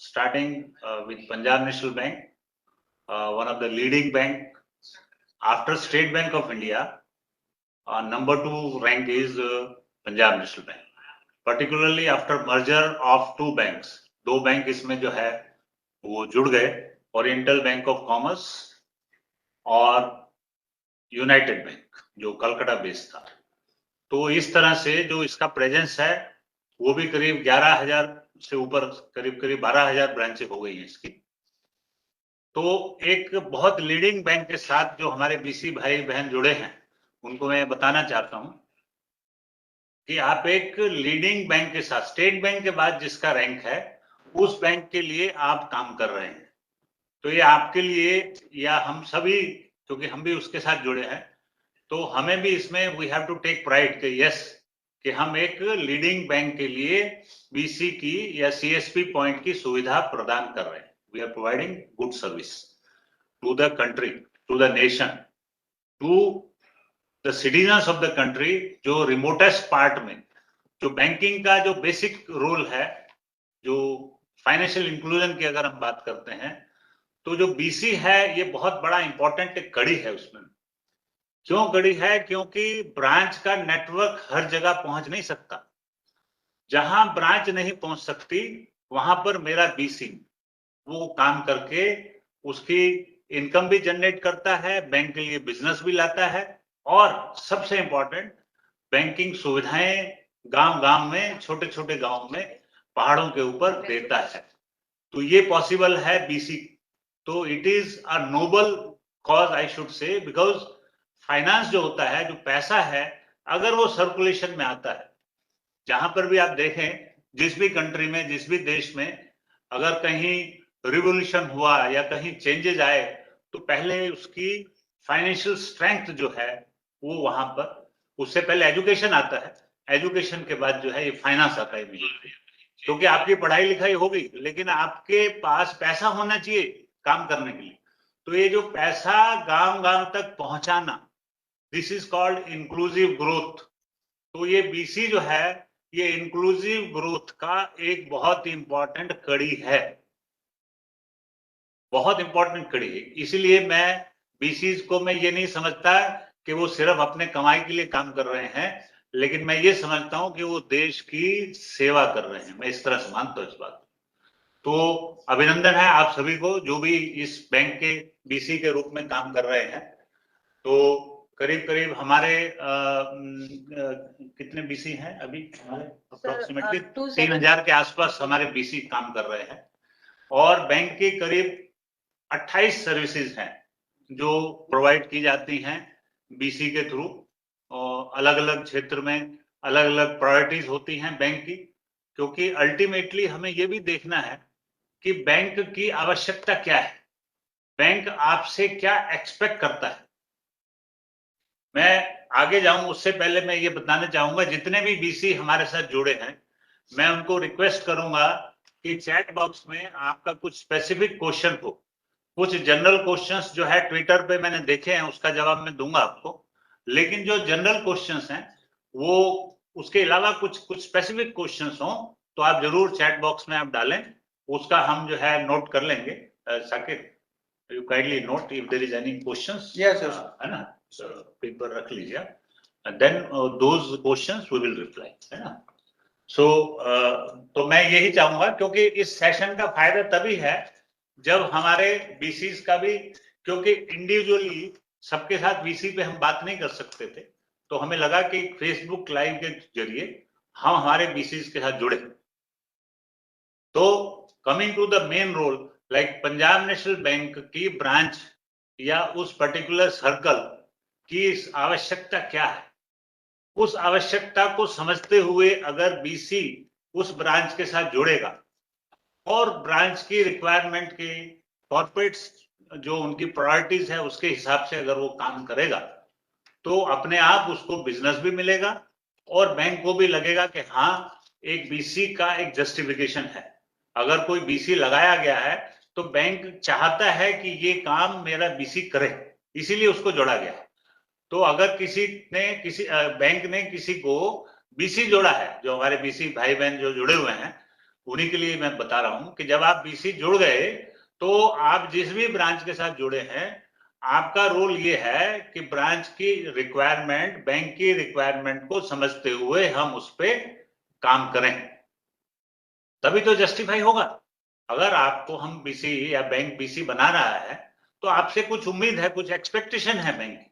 starting with Punjab National Bank, one of the leading bank after State Bank of India. Number 2 rank is Punjab National Bank, particularly after merger of two banks. दो bank इसमें जो है वो जुड़ गए, oriental bank of commerce और United bank जो Calcutta based था। तो इस तरह से जो इसका प्रेजेंस है वो भी करीब 11,000 से ऊपर, करीब 12,000 ब्रांचें हो गई हैं इसकी। तो एक बहुत लीडिंग बैंक के साथ जो हमारे बीसी भाई बहन जुड़े हैं उनको मैं बताना चाहता हूं कि आप एक लीडिंग बैंक के साथ, स्टेट बैंक के बाद जिसका रैंक है उस बैंक के लिए आप काम कर रहे हैं। तो ये आपके लिए या हम सभी, क्योंकि हम भी उसके साथ जुड़े हैं, तो हमें भी इसमें we have to take pride कि यस, कि हम एक लीडिंग बैंक के लिए बीसी की या सीएसपी पॉइंट की सुविधा प्रदान कर रहे हैं। We are providing good service to the country, to the nation, to the citizens of the country, जो रिमोटेस्ट पार्ट में जो बैंकिंग का जो बेसिक रोल है, जो फाइनेंशियल इंक्लूजन की अगर हम बात करते हैं, तो जो बीसी है ये बहुत बड़ा इंपॉर्टेंट एक कड़ी है उसमें। क्यों कड़ी है? क्योंकि ब्रांच का नेटवर्क हर जगह पहुंच नहीं सकता। जहां ब्रांच नहीं पहुंच सकती वहां पर मेरा बीसी वो काम करके उसकी इनकम भी जनरेट करता है, बैंक के लिए बिजनेस भी लाता है, और सबसे इंपॉर्टेंट बैंकिंग सुविधाएं गांव-गांव में, छोटे-छोटे गांव में, पहाड़ों के ऊपर देता है। तो ये पॉसिबल है बीसी। तो it is a noble cause I should say, because finance जो होता है, जो पैसा है, अगर वो सर्कुलेशन में आता है, जहां पर भी आप देखें, जिस भी कंट्री में, जिस भी देश में अगर कहीं रिवोल्यूशन हुआ या कहीं चेंजेस आए, तो पहले उसकी फाइनेंशियल स्ट्रेंथ जो है वो वहां पर, उससे पहले एजुकेशन आता है, एजुकेशन के बाद जो है ये फाइनेंस आता है इमीडिएटली। क्योंकि आपकी पढ़ाई लिखाई होगी लेकिन आपके पास पैसा होना चाहिए काम करने के लिए। तो ये जो पैसा गांव-गांव तक पहुंचाना, this is called inclusive growth. तो ये बीसी जो है ये इंक्लूसिव ग्रोथ का एक बहुत इंपॉर्टेंट कड़ी है, बहुत इंपॉर्टेंट कड़ी है। इसीलिए मैं बीसीज को मैं ये नहीं समझता कि वो सिर्फ अपने कमाई के लिए काम कर रहे हैं, लेकिन मैं ये समझता हूं कि वो देश की सेवा कर रहे हैं। मैं इस तरह से मानता हूं इस बात। तो अभिनंदन है आप सभी को जो भी इस बैंक के बीसी के रूप में काम कर रहे हैं। तो करीब हमारे कितने बीसी हैं अभी? अप्रोक्सीमेटली 3,000 के आसपास हमारे बीसी काम कर रहे हैं, और बैंक की करीब 28 सर्विसेज हैं जो प्रोवाइड की जाती हैं बीसी के थ्रू। अलग अलग क्षेत्र में अलग अलग प्रायोरिटीज होती हैं बैंक की, क्योंकि अल्टीमेटली हमें ये भी देखना है कि बैंक की आवश्यकता क्या है, बैंक आपसे क्या एक्सपेक्ट करता है। मैं आगे जाऊं उससे पहले मैं ये बताना चाहूंगा, जितने भी बीसी हमारे साथ जुड़े हैं, मैं उनको रिक्वेस्ट करूंगा कि चैट बॉक्स में आपका कुछ स्पेसिफिक क्वेश्चन हो। कुछ जनरल क्वेश्चंस जो है ट्विटर पे मैंने देखे हैं, उसका जवाब मैं दूंगा आपको, लेकिन जो जनरल क्वेश्चंस हैं वो, उसके अलावा कुछ स्पेसिफिक क्वेश्चंस हो तो आप जरूर चैट बॉक्स में आप डालें, उसका हम जो है नोट कर लेंगे। Saqib, you kindly note if there is any questions. Yes yes, है ना, पेपर रख लीजिए, then those questions we will reply, है ना। सो तो मैं यही चाहूंगा, क्योंकि इस सेशन का फायदा तभी है जब हमारे बीसीज का भी, क्योंकि इंडिविजुअली सबके साथ बीसी पे हम बात नहीं कर सकते थे, तो हमें लगा कि फेसबुक लाइव के जरिए हम हमारे बीसीज के साथ जुड़े। तो coming to the main role, like Punjab National Bank की ब्रांच या उस पर्टिकुलर सर्कल की आवश्यकता क्या है, उस आवश्यकता को समझते हुए अगर बीसी उस ब्रांच के साथ जुड़ेगा और ब्रांच की रिक्वायरमेंट के, कॉर्पोरेट जो उनकी प्रायोरिटीज है उसके हिसाब से अगर वो काम करेगा, तो अपने आप उसको बिजनेस भी मिलेगा और बैंक को भी लगेगा कि हाँ, एक बीसी का एक जस्टिफिकेशन है। अगर कोई बीसी लगाया गया है तो बैंक चाहता है कि ये काम मेरा बीसी करे, इसीलिए उसको जोड़ा गया। तो अगर किसी बैंक ने किसी को बीसी जोड़ा है, जो हमारे बीसी भाई बहन जो जुड़े हुए हैं, उन्हीं के लिए मैं बता रहा हूं कि जब आप बीसी जुड़ गए तो आप जिस भी ब्रांच के साथ जुड़े हैं, आपका रोल ये है कि ब्रांच की रिक्वायरमेंट, बैंक की रिक्वायरमेंट को समझते हुए हम उस पर काम करें, तभी तो जस्टिफाई होगा। अगर आपको हम बीसी या बैंक बीसी बना रहा है तो आपसे कुछ उम्मीद है, कुछ एक्सपेक्टेशन है बैंक की,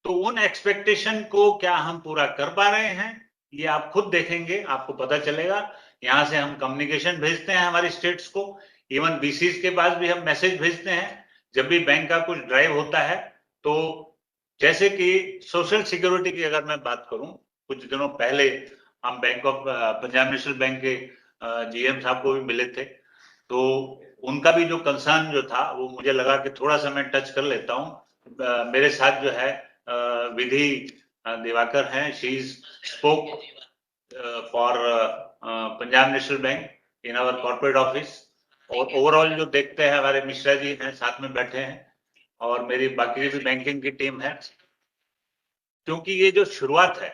तो उन एक्सपेक्टेशन को क्या हम पूरा कर पा रहे हैं ये आप खुद देखेंगे, आपको पता चलेगा। यहां से हम कम्युनिकेशन भेजते हैं हमारी स्टेट्स को, इवन बीसीज के पास भी हम मैसेज भेजते हैं जब भी बैंक का कुछ ड्राइव होता है। तो जैसे कि सोशल सिक्योरिटी की अगर मैं बात करूं, कुछ दिनों पहले हम bank of Punjab National bank के जीएम साहब को भी मिले थे, तो उनका भी जो कंसर्न जो था वो मुझे लगा कि थोड़ा सा मैं टच कर लेता हूं। मेरे साथ जो है विधि दिवाकर हैं, she is spoke for Punjab National Bank in our corporate office, और ओवरऑल जो देखते हैं हमारे मिश्रा जी हैं साथ में बैठे हैं, और मेरी बाकी भी बैंकिंग की टीम है। क्योंकि ये जो शुरुआत है,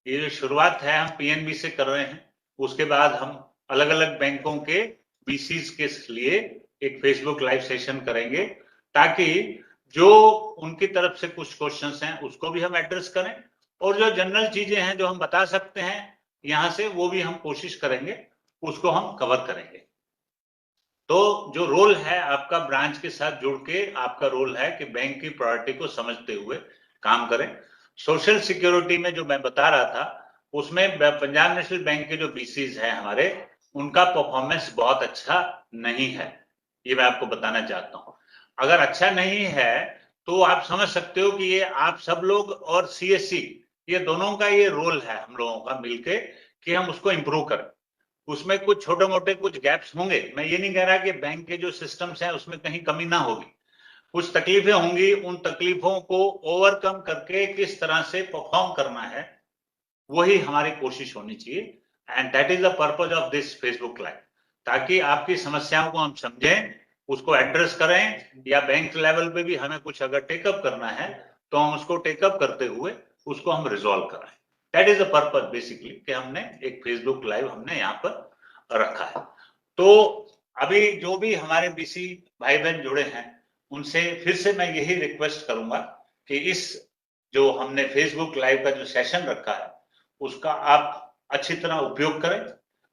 ये जो शुरुआत है हम पीएनबी से कर रहे हैं, उसके बाद हम अलग अलग बैंकों के बीसीज के लिए एक फेसबुक लाइव सेशन करेंगे, ताकि जो उनकी तरफ से कुछ क्वेश्चंस हैं उसको भी हम एड्रेस करें, और जो जनरल चीजें हैं जो हम बता सकते हैं यहां से, वो भी हम कोशिश करेंगे उसको हम कवर करेंगे। तो जो रोल है आपका ब्रांच के साथ जुड़ के, आपका रोल है कि बैंक की प्रायोरिटी को समझते हुए काम करें। सोशल सिक्योरिटी में जो मैं बता रहा था, उसमें पंजाब नेशनल बैंक के जो बीसीज हैं हमारे, उनका परफॉर्मेंस बहुत अच्छा नहीं है, ये मैं आपको बताना चाहता हूं। अगर अच्छा नहीं है तो आप समझ सकते हो कि ये आप सब लोग और सीएससी, ये दोनों का ये रोल है हम लोगों का मिलके, कि हम उसको इंप्रूव करें। उसमें कुछ छोटे मोटे कुछ गैप्स होंगे, मैं ये नहीं कह रहा कि बैंक के जो सिस्टम्स हैं उसमें कहीं कमी ना होगी, कुछ तकलीफें होंगी, उन तकलीफों को ओवरकम करके किस तरह से परफॉर्म करना है, वही हमारी कोशिश होनी चाहिए। And that is the purpose of this Facebook live, ताकि आपकी समस्याओं को हम समझें, उसको एड्रेस करें, या बैंक लेवल पे भी हमें कुछ अगर टेकअप करना है तो हम उसको टेकअप करते हुए उसको हम रिजॉल्व कराएं। That is the purpose basically, कि हमने एक फेसबुक लाइव हमने यहाँ पर रखा है। तो अभी जो भी हमारे बीसी भाई बहन जुड़े हैं, उनसे फिर से मैं यही रिक्वेस्ट करूंगा कि इस जो हमने फेसबुक लाइव का जो सेशन रखा है उसका आप अच्छी तरह उपयोग करें,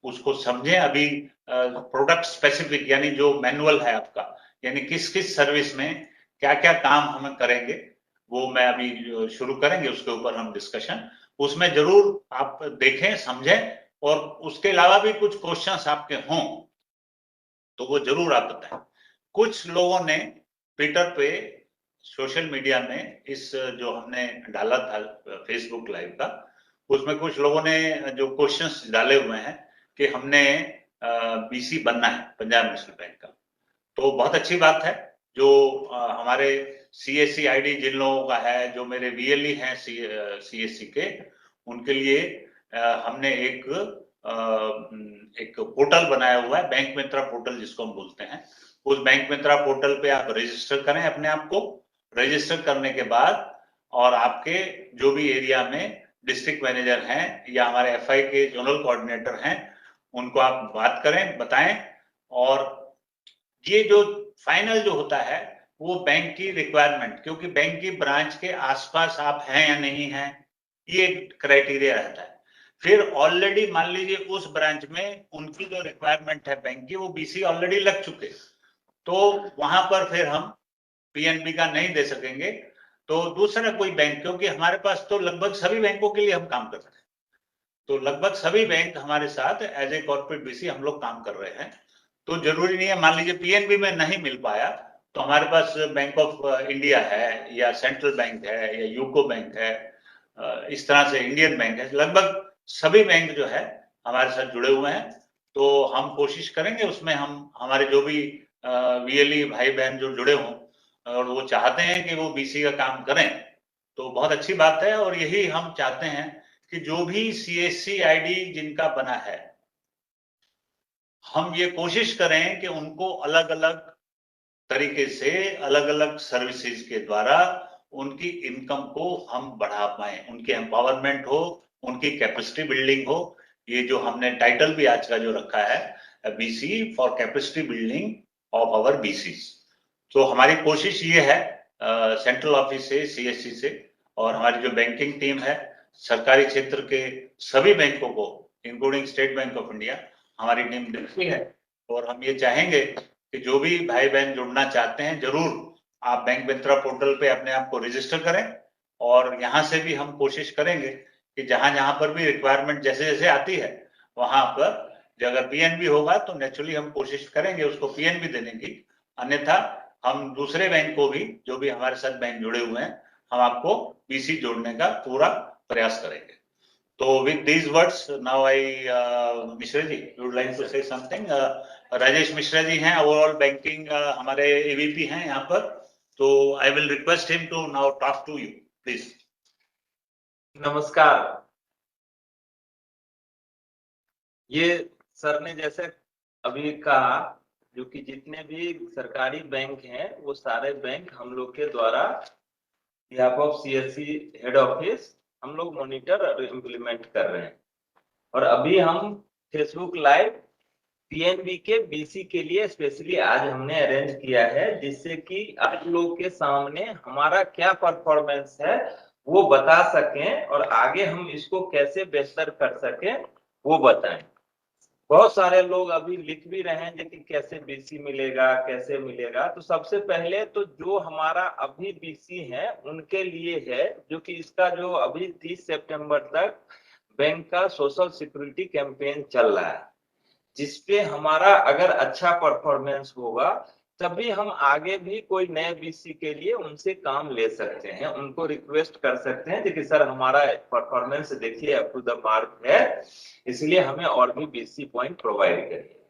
उसको समझें। अभी प्रोडक्ट स्पेसिफिक, यानी जो मैनुअल है आपका, यानी किस किस सर्विस में क्या क्या काम हम करेंगे, वो मैं अभी शुरू करेंगे, उसके ऊपर हम डिस्कशन, उसमें जरूर आप देखें, समझें, और उसके अलावा भी कुछ क्वेश्चंस आपके हों तो वो जरूर आप बताएं। कुछ लोगों ने ट्विटर पे, सोशल मीडिया में, इस जो हमने डाला था फेसबुक लाइव का, उसमें कुछ लोगों ने जो क्वेश्चंस डाले हुए हैं कि हमने बीसी बनना है पंजाब नेशनल बैंक का, तो बहुत अच्छी बात है। जो हमारे सीएससी आईडी जिन लोगों का है, जो मेरे वीएलई हैं सीएससी के, उनके लिए हमने एक पोर्टल बनाया हुआ है, बैंक मित्रा पोर्टल जिसको हम बोलते हैं। उस बैंक मित्रा पोर्टल पे आप रजिस्टर करें अपने आप को, रजिस्टर करने के बाद, और आपके जो भी एरिया में डिस्ट्रिक्ट मैनेजर हैं या हमारे एफआई के जोनल कोऑर्डिनेटर हैं, उनको आप बात करें, बताएं, और ये जो फाइनल जो होता है वो बैंक की रिक्वायरमेंट, क्योंकि बैंक की ब्रांच के आसपास आप हैं या नहीं हैं, ये क्राइटेरिया रहता है। फिर ऑलरेडी मान लीजिए उस ब्रांच में उनकी जो रिक्वायरमेंट है बैंक की, वो बीसी ऑलरेडी लग चुके, तो वहां पर फिर हम पीएनबी का नहीं दे सकेंगे, तो दूसरा कोई बैंक, क्योंकि हमारे पास तो लगभग सभी बैंकों के लिए हम काम कर रहे हैं, तो लगभग सभी बैंक हमारे साथ एज ए कॉर्पोरेट बीसी हम लोग काम कर रहे हैं। तो जरूरी नहीं है, मान लीजिए पीएनबी में नहीं मिल पाया तो हमारे पास बैंक ऑफ इंडिया है, या सेंट्रल बैंक है, या यूको बैंक है, इस तरह से इंडियन बैंक है, लगभग सभी बैंक जो है हमारे साथ जुड़े हुए हैं। तो हम कोशिश करेंगे उसमें, हम हमारे जो भी वीएलई भाई बहन जो जुड़े हों और वो चाहते हैं कि वो बीसी का काम करें, तो बहुत अच्छी बात है। और यही हम चाहते हैं कि जो भी सीएससी आईडी जिनका बना है, हम ये कोशिश करें कि उनको अलग अलग तरीके से, अलग अलग सर्विसेज के द्वारा उनकी इनकम को हम बढ़ा पाए, उनकी एम्पावरमेंट हो, उनकी कैपेसिटी बिल्डिंग हो, ये जो हमने टाइटल भी आज का जो रखा है, BC for capacity building of our BCs. तो हमारी कोशिश ये है सेंट्रल ऑफिस से, सीएससी से, और हमारी जो बैंकिंग टीम है, सरकारी क्षेत्र के सभी बैंकों को including state bank of India, हमारी टीम देखती है। और हम ये चाहेंगे कि जो भी भाई बहन जुड़ना चाहते हैं, जरूर आप बैंक मित्रा पोर्टल पे अपने आप को रजिस्टर करें। और यहाँ से भी हम कोशिश करेंगे कि जहां जहां पर भी रिक्वायरमेंट जैसे जैसे आती है, वहां पर अगर पीएनबी होगा तो नेचुरली हम कोशिश करेंगे उसको पीएनबी देने की। अन्यथा हम दूसरे बैंक को भी, जो भी हमारे साथ बैंक जुड़े हुए हैं, हम आपको बीसी जोड़ने का पूरा प्रयास करेंगे। तो with these words now I, Mishra ji, you would like to say something? Rajesh Mishra ji हैं, ओवरऑल बैंकिंग हमारे एवीपी हैं यहाँ पर, तो I will request him to now talk to you, please. नमस्कार। ये सर ने जैसे अभी कहा, जो कि जितने भी सरकारी बैंक हैं वो सारे बैंक हम लोग के द्वारा behalf of CSC head office हम लोग मॉनिटर और इम्प्लीमेंट कर रहे हैं। और अभी हम फेसबुक लाइव पीएनबी के बीसी के लिए स्पेशली आज हमने अरेंज किया है, जिससे कि आप लोग के सामने हमारा क्या परफॉर्मेंस है वो बता सकें और आगे हम इसको कैसे बेहतर कर सकें वो बताएं। बहुत सारे लोग अभी लिख भी रहे हैं कि कैसे बीसी मिलेगा, कैसे मिलेगा। तो सबसे पहले तो जो हमारा अभी बीसी है उनके लिए है, जो कि इसका जो अभी 30 सितंबर तक बैंक का सोशल सिक्योरिटी कैंपेन चल रहा है, जिसपे हमारा अगर अच्छा परफॉर्मेंस होगा तभी हम आगे भी कोई नए बीसी के लिए उनसे काम ले सकते हैं, उनको रिक्वेस्ट कर सकते हैं कि सर हमारा परफॉर्मेंस देखिए अप टू द मार्क है, इसलिए हमें और भी बीसी पॉइंट प्रोवाइड करिए।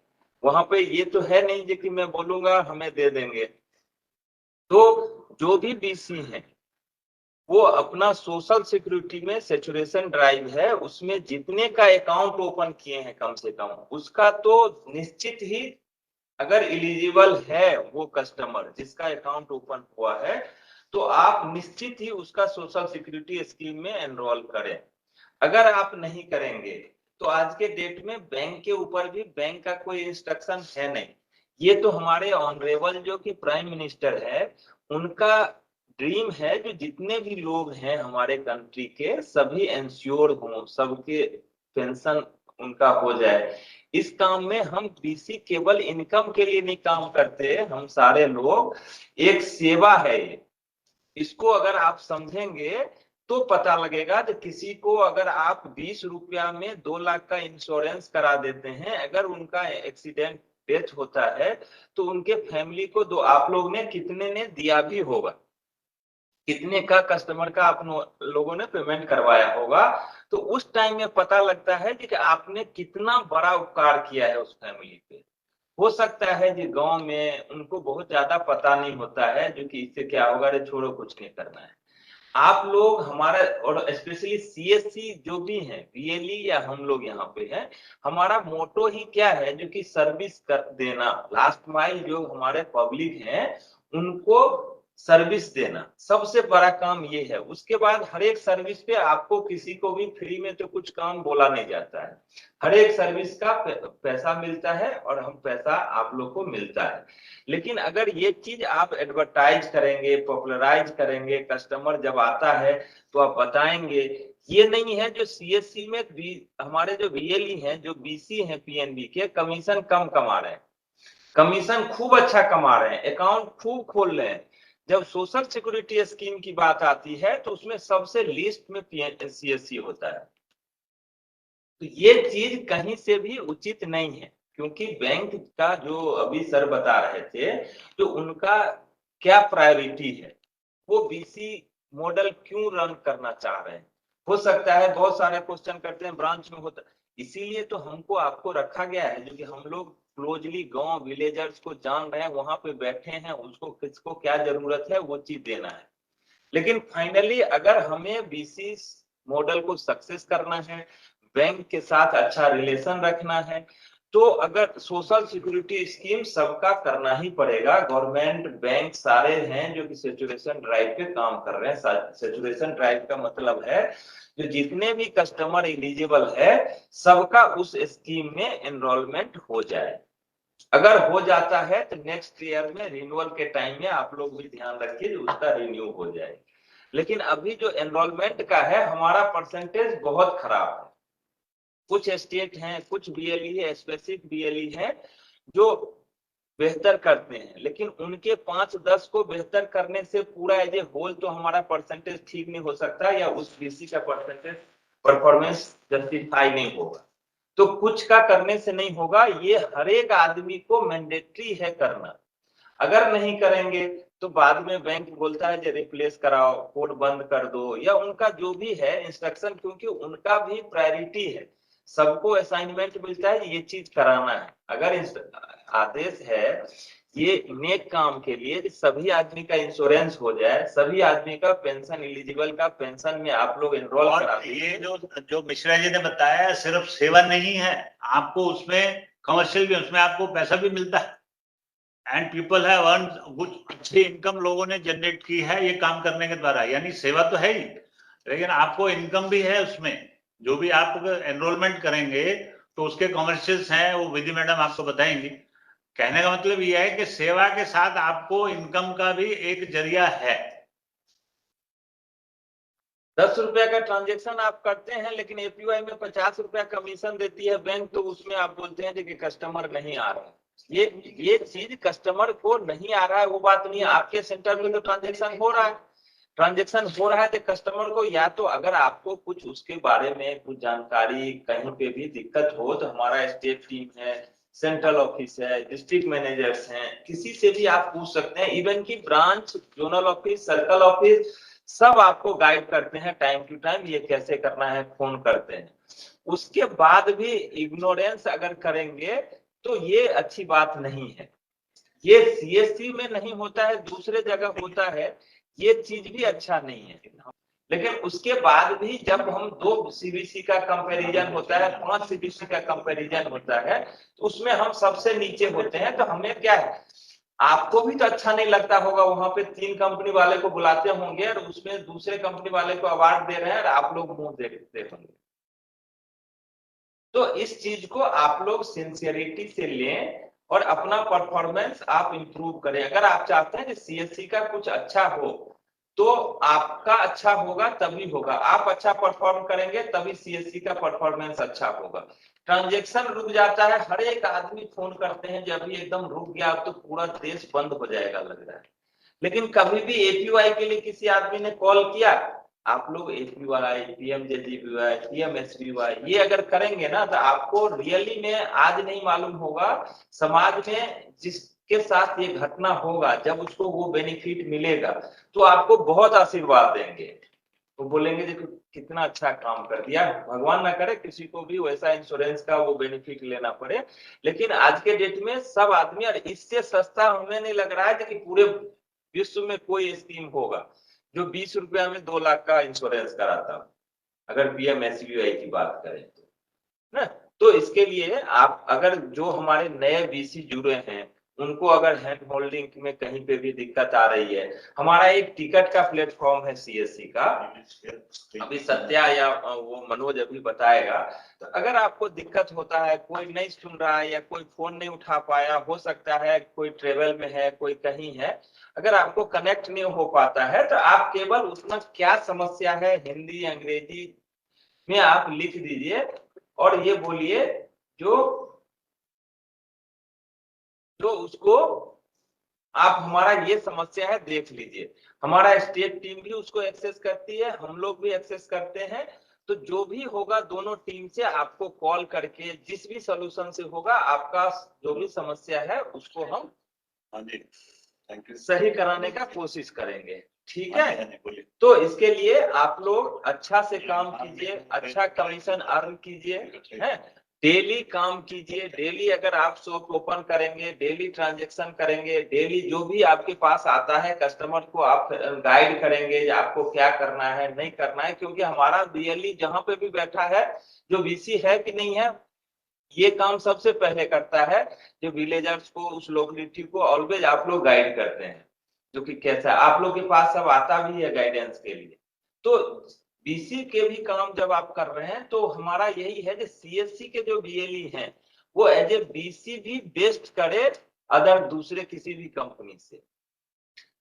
वहां पे ये तो है नहीं कि मैं बोलूंगा हमें दे देंगे। तो जो भी बीसी है वो अपना सोशल सिक्योरिटी में सैचुरेशन ड्राइव है, उसमें जितने का अकाउंट ओपन किए हैं कम से कम उसका तो निश्चित ही, अगर एलिजिबल है वो कस्टमर जिसका अकाउंट ओपन हुआ है, तो आप निश्चित ही उसका सोशल सिक्योरिटी स्कीम में एनरोल करें। अगर आप नहीं करेंगे तो आज के डेट में बैंक के ऊपर भी बैंक का कोई इंस्ट्रक्शन है नहीं। ये तो हमारे ऑनरेबल जो कि प्राइम मिनिस्टर है उनका ड्रीम है, जो जितने भी लोग हैं हमारे कंट्री के सभी इंश्योर हों, सबके पेंशन उनका हो जाए। इस काम में हम बीसी केवल इनकम के लिए नहीं काम करते, हम सारे लोग एक सेवा है ये। इसको अगर आप समझेंगे तो पता लगेगा कि किसी को अगर आप 20 रुपया में 2 लाख का इंश्योरेंस करा देते हैं, अगर उनका एक्सीडेंट डेथ होता है तो उनके फैमिली को दो आप लोग ने कितने ने दिया भी होगा, कितने का कस्टमर का आप लोगों ने पेमेंट करवाया होगा। तो उस टाइम में पता लगता है कि आपने कितना बड़ा उपकार किया है उस फैमिली पे। हो सकता है कि गांव में उनको बहुत ज्यादा पता नहीं होता है, जो कि इससे क्या होगा, रे छोड़ो कुछ नहीं करना है। आप लोग हमारा और स्पेशली सीएससी जो भी है, बीएलई या हम लोग यहाँ पे हैं, हमारा मोटो ही क्या है, जो कि सर्विस कर देना, लास्ट माइल जो हमारे पब्लिक हैं उनको सर्विस देना सबसे बड़ा काम ये है। उसके बाद हर एक सर्विस पे आपको किसी को भी फ्री में तो कुछ काम बोला नहीं जाता है, हर एक सर्विस का पैसा मिलता है और हम पैसा आप लोग को मिलता है। लेकिन अगर ये चीज आप एडवर्टाइज करेंगे, पॉपुलराइज करेंगे, कस्टमर जब आता है तो आप बताएंगे। ये नहीं है जो सीएससी में हमारे जो बीएलई हैं, जो बीसी हैं पीएनबी के, कमीशन कम कमा रहे हैं, कमीशन खूब अच्छा कमा रहे हैं, अकाउंट खूब खोल रहे हैं। जब सोशल सिक्योरिटी स्कीम की बात आती है तो उसमें सबसे लिस्ट में सीएससी होता है। तो ये चीज कहीं से भी उचित नहीं है, क्योंकि बैंक का जो अभी सर बता रहे थे, तो उनका क्या प्रायोरिटी है, वो बीसी मॉडल क्यों रन करना चाह रहे हैं। हो सकता है बहुत सारे क्वेश्चन करते हैं ब्रांच में होता, इसीलिए तो हमको आपको रखा गया है, जो कि हम लोग क्लोजली गांव विलेजर्स को जान रहे हैं, वहां पे बैठे हैं, उसको किसको क्या जरूरत है वो चीज देना है। लेकिन फाइनली अगर हमें बीसी मॉडल को सक्सेस करना है, बैंक के साथ अच्छा रिलेशन रखना है, तो अगर सोशल सिक्योरिटी स्कीम सबका करना ही पड़ेगा। गवर्नमेंट बैंक सारे हैं जो कि सैचुरेशन ड्राइव पे काम कर रहे हैं। सैचुरेशन ड्राइव का मतलब है जो जितने भी कस्टमर एलिजिबल है सबका उस स्कीम में एनरोलमेंट हो जाए। अगर हो जाता है तो नेक्स्ट ईयर में रिन्यूअल के टाइम में आप लोग भी ध्यान रखिए उसका रिन्यू हो जाए। लेकिन अभी जो एनरोलमेंट का है हमारा परसेंटेज बहुत खराब है। कुछ स्टेट हैं, कुछ बीएलई है, स्पेसिफिक बीएलई है जो बेहतर करते हैं, लेकिन उनके 5-10 को बेहतर करने से पूरा एज ए होल तो हमारा परसेंटेज ठीक नहीं हो सकता या उस बीसी का परसेंटेज परफॉर्मेंस जस्टिफाई नहीं होगा। तो कुछ का करने से नहीं होगा, ये हर एक आदमी को मैंडेटरी है करना। अगर नहीं करेंगे तो बाद में बैंक बोलता है जो रिप्लेस कराओ, कोड बंद कर दो, या उनका जो भी है इंस्ट्रक्शन, क्योंकि उनका भी प्रायोरिटी है, सबको असाइनमेंट मिलता है ये चीज कराना है। अगर आदेश है ये नेक काम के लिए सभी आदमी का इंश्योरेंस हो जाए, सभी आदमी का पेंशन एलिजिबल का पेंशन में आप लोग एनरोल करा और ये जो मिश्रा जी ने बताया सिर्फ सेवा नहीं है, आपको उसमें कमर्शियल भी, उसमें आपको पैसा भी मिलता है। एंड पीपल हैव अर्न, कुछ अच्छी इनकम लोगों ने जनरेट की है ये काम करने के द्वारा, यानी सेवा तो है ही, लेकिन आपको इनकम भी है उसमें। जो भी आप एनरोलमेंट करेंगे तो उसके कमर्शियल्स हैं, वो विधि मैडम आपको बताएंगी। कहने का मतलब ये है कि सेवा के साथ आपको इनकम का भी एक जरिया है। 10 रुपया का ट्रांजेक्शन आप करते हैं लेकिन एपीवाई में 50 रुपया कमीशन देती है बैंक, तो उसमें आप बोलते हैं कि कस्टमर नहीं आ रहा। ये चीज कस्टमर को नहीं आ रहा है वो बात नहीं है, आपके सेंटर में तो ट्रांजेक्शन हो रहा है। ट्रांजेक्शन हो रहा है तो कस्टमर को, या तो अगर आपको कुछ उसके बारे में कुछ जानकारी कहीं पे भी दिक्कत हो तो हमारा स्टेट टीम है, सेंट्रल ऑफिस है, डिस्ट्रिक्ट मैनेजर्स हैं, किसी से भी आप पूछ सकते हैं। इवन की branch, zonal office, circle office सब आपको गाइड करते हैं टाइम टू टाइम ये कैसे करना है, फोन करते हैं। उसके बाद भी इग्नोरेंस अगर करेंगे तो ये अच्छी बात नहीं है। ये सीएससी में नहीं होता है, दूसरे जगह होता है, ये चीज भी अच्छा नहीं है। लेकिन उसके बाद भी जब हम 2 सीबीसी का कंपैरिजन होता है, 5 सीबीसी का कंपैरिजन होता है, तो उसमें हम सबसे नीचे होते हैं। तो हमें क्या है, आपको भी तो अच्छा नहीं लगता होगा, वहां पे 3 कंपनी वाले को बुलाते होंगे और उसमें दूसरे कंपनी वाले को अवार्ड दे रहे हैं और आप लोग मुंह देखते होंगे। तो इस चीज को आप लोग सिंसियरिटी से लें और अपना परफॉर्मेंस आप इंप्रूव करें। अगर आप चाहते हैं कि सीएससी का कुछ अच्छा हो तो आपका अच्छा होगा तभी होगा, आप अच्छा परफॉर्म करेंगे तभी सीएससी का परफॉर्मेंस अच्छा होगा। ट्रांजैक्शन रुक जाता है, हर एक आदमी फोन करते हैं जब भी एकदम रुक गया तो पूरा देश बंद हो जाएगा लग रहा है। लेकिन कभी भी एपीवाई के लिए किसी आदमी ने कॉल किया, आप लोग एपीवाई, पीएमजेजेबीवाई, पीएमएसबीवाई ये अगर करेंगे ना तो आपको रियली में आज नहीं मालूम होगा, समाज में जिसके साथ ये घटना होगा जब उसको वो बेनिफिट मिलेगा तो आपको बहुत आशीर्वाद देंगे। वो बोलेंगे देखो कितना अच्छा काम कर दिया, भगवान ना करे किसी को भी वैसा इंश्योरेंस का वो बेनिफिट लेना पड़े। लेकिन आज के डेट में सब आदमी, और इससे सस्ता हमें नहीं लग रहा है कि पूरे विश्व में कोई स्कीम होगा जो 20 रुपया में 2 लाख का इंश्योरेंस कराता, अगर पीएमएसबीवाई की बात करें तो ना। तो इसके लिए आप अगर जो हमारे नए बीसी जुड़े हैं उनको अगर हैंड होल्डिंग में कहीं पे भी दिक्कत आ रही है, हमारा एक टिकट का प्लेटफॉर्म है सीएससी का, अभी सत्या या वो मनोज अभी बताएगा। तो अगर आपको दिक्कत होता है, कोई नहीं सुन रहा है या कोई फोन नहीं उठा पाया, हो सकता है कोई ट्रेवल में है, कोई कहीं है, अगर आपको कनेक्ट नहीं हो पाता है तो आप केवल उसमें क्या समस्या है हिंदी अंग्रेजी में आप लिख दीजिए और ये बोलिए जो उसको आप हमारा ये समस्या है देख लीजिए। हमारा स्टेट टीम भी उसको एक्सेस करती है, हम लोग भी एक्सेस करते हैं। तो जो भी होगा दोनों टीम से आपको कॉल करके जिस भी सोल्यूशन से होगा आपका जो भी समस्या है उसको हम सही कराने का कोशिश करेंगे, ठीक है। तो इसके लिए आप लोग अच्छा से काम कीजिए, अच्छा कमीशन अर्न कीजिए, है, डेली काम कीजिए। डेली अगर आप शॉप ओपन करेंगे, डेली ट्रांजैक्शन करेंगे, डेली जो भी आपके पास आता है कस्टमर को आप गाइड करेंगे आपको क्या करना है नहीं करना है। क्योंकि हमारा बीएलई जहां पे भी बैठा है, जो बीसी है कि नहीं है, ये काम सबसे पहले करता है जो विलेजर्स को, उस लोकेलिटी को ऑलवेज आप लोग गाइड करते हैं, जो कि कैसा आप लोग के पास सब आता भी है गाइडेंस के लिए। तो बीसी के भी काम जब आप कर रहे हैं तो हमारा यही है कि सीएससी के जो बीएलई हैं वो एज ए बीसी भी बेस्ट करे अदर दूसरे किसी भी कंपनी से।